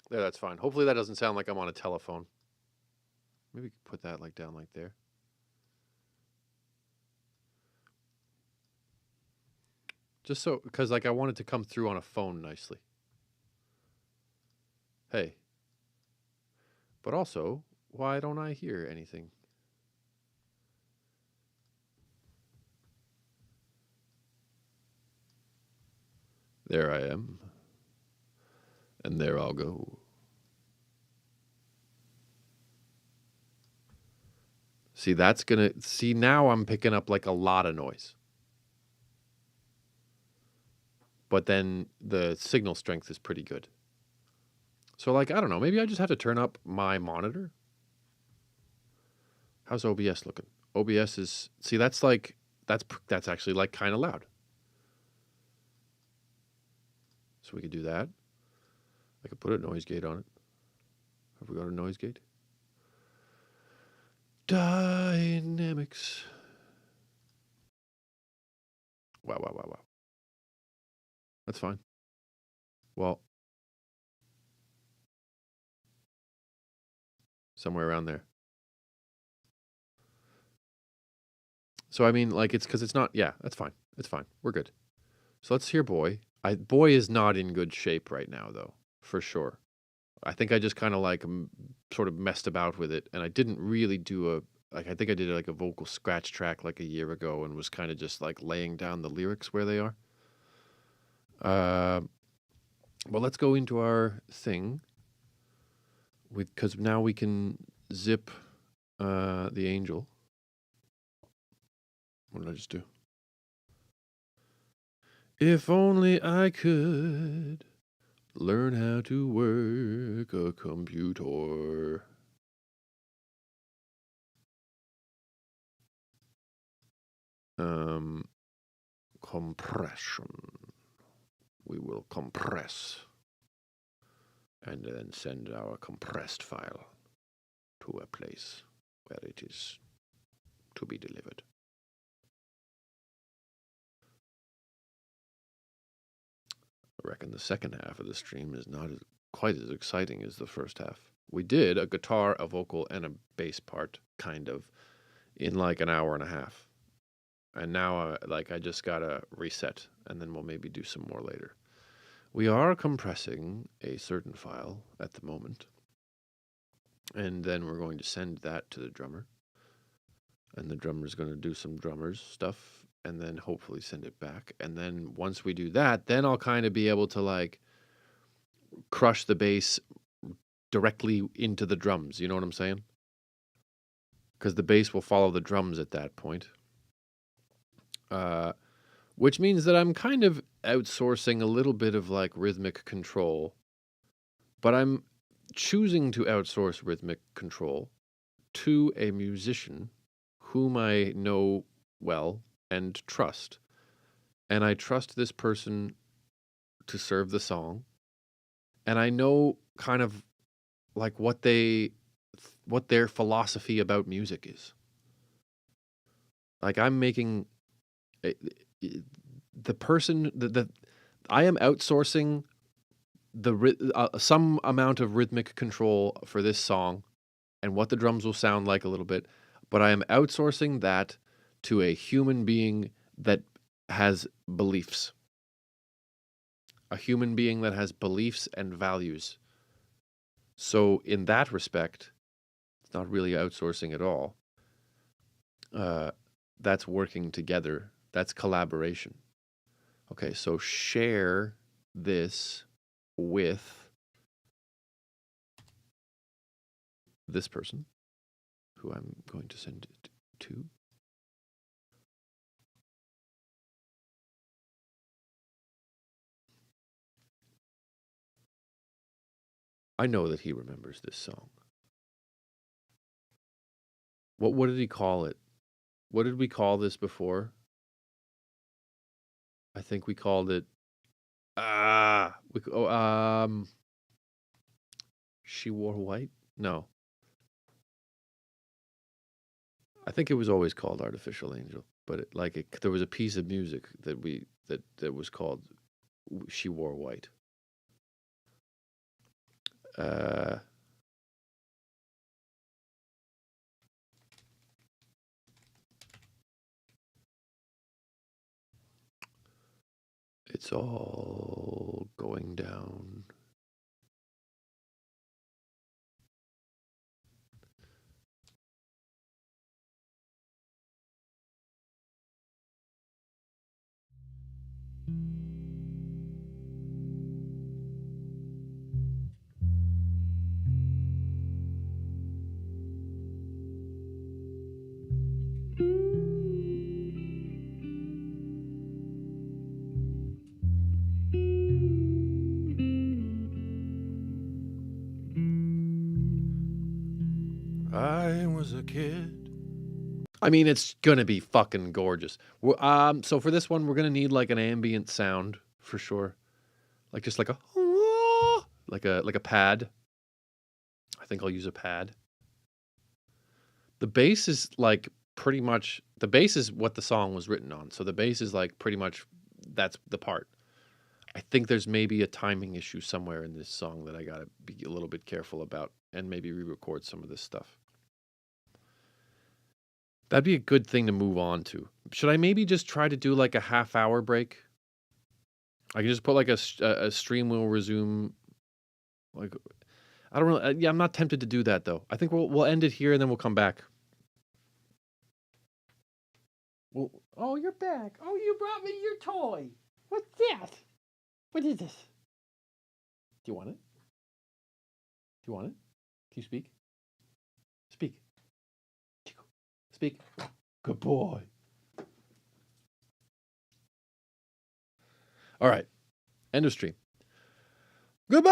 There, that's fine. Hopefully that doesn't sound like I'm on a telephone. Maybe put that like down like there. Just so, because like I want it to come through on a phone nicely. Hey. But also, why don't I hear anything? There I am. And there I'll go. See, that's gonna, see now I'm picking up like a lot of noise. But then the signal strength is pretty good. So like, I don't know, maybe I just have to turn up my monitor. How's OBS looking? OBS is, see, that's like, that's actually like kind of loud. So we could do that. I could put a noise gate on it. Have we got a noise gate? Dynamics. Wow. That's fine. Well, somewhere around there. So, I mean, like, it's because it's not, yeah, that's fine. It's fine. We're good. So let's hear Boy. Boy is not in good shape right now, though, for sure. I think I just kind of like sort of messed about with it, and I didn't really do I think I did like a vocal scratch track like a year ago and was kind of just like laying down the lyrics where they are. Well, let's go into our thing because now we can zip the angel. What did I just do? If only I could learn how to work a computer. Compression. We will compress and then send our compressed file to a place where it is to be delivered. I reckon the second half of the stream is not quite as exciting as the first half. We did a guitar, a vocal, and a bass part, kind of, in like an hour and a half. And now, I just gotta reset, and then we'll maybe do some more later. We are compressing a certain file at the moment, and then we're going to send that to the drummer. And the drummer's going to do some drummers stuff, and then hopefully send it back. And then once we do that, then I'll kind of be able to crush the bass directly into the drums. You know what I'm saying? Because the bass will follow the drums at that point. Which means that I'm kind of outsourcing a little bit of rhythmic control, but I'm choosing to outsource rhythmic control to a musician whom I know well and trust. And I trust this person to serve the song. And I know kind of what their philosophy about music is. I'm making the person that I am outsourcing some amount of rhythmic control for this song and what the drums will sound like a little bit, but I am outsourcing that to a human being that has beliefs. A human being that has beliefs and values. So in that respect, it's not really outsourcing at all. That's working together. That's collaboration. Okay, so share this with this person who I'm going to send it to. I know that he remembers this song. What did he call it? What did we call this before? I think we called it She Wore White? No. I think it was always called Artificial Angel, but there was a piece of music that was called She Wore White. It's all going down. I was a kid. I mean, it's gonna be fucking gorgeous. So for this one, we're gonna need an ambient sound for sure, just like a pad. I think I'll use a pad. The bass is pretty much the bass is what the song was written on. So the bass is pretty much that's the part. I think there's maybe a timing issue somewhere in this song that I gotta be a little bit careful about and maybe re-record some of this stuff. That'd be a good thing to move on to. Should I maybe just try to do a half-hour break? I can just put a stream will resume. I don't really. Yeah, I'm not tempted to do that though. I think we'll end it here and then we'll come back. Well, oh, you're back. Oh, you brought me your toy. What's that? What is this? Do you want it? Do you want it? Can you speak? Speak. Speak. Good boy. All right. End of stream.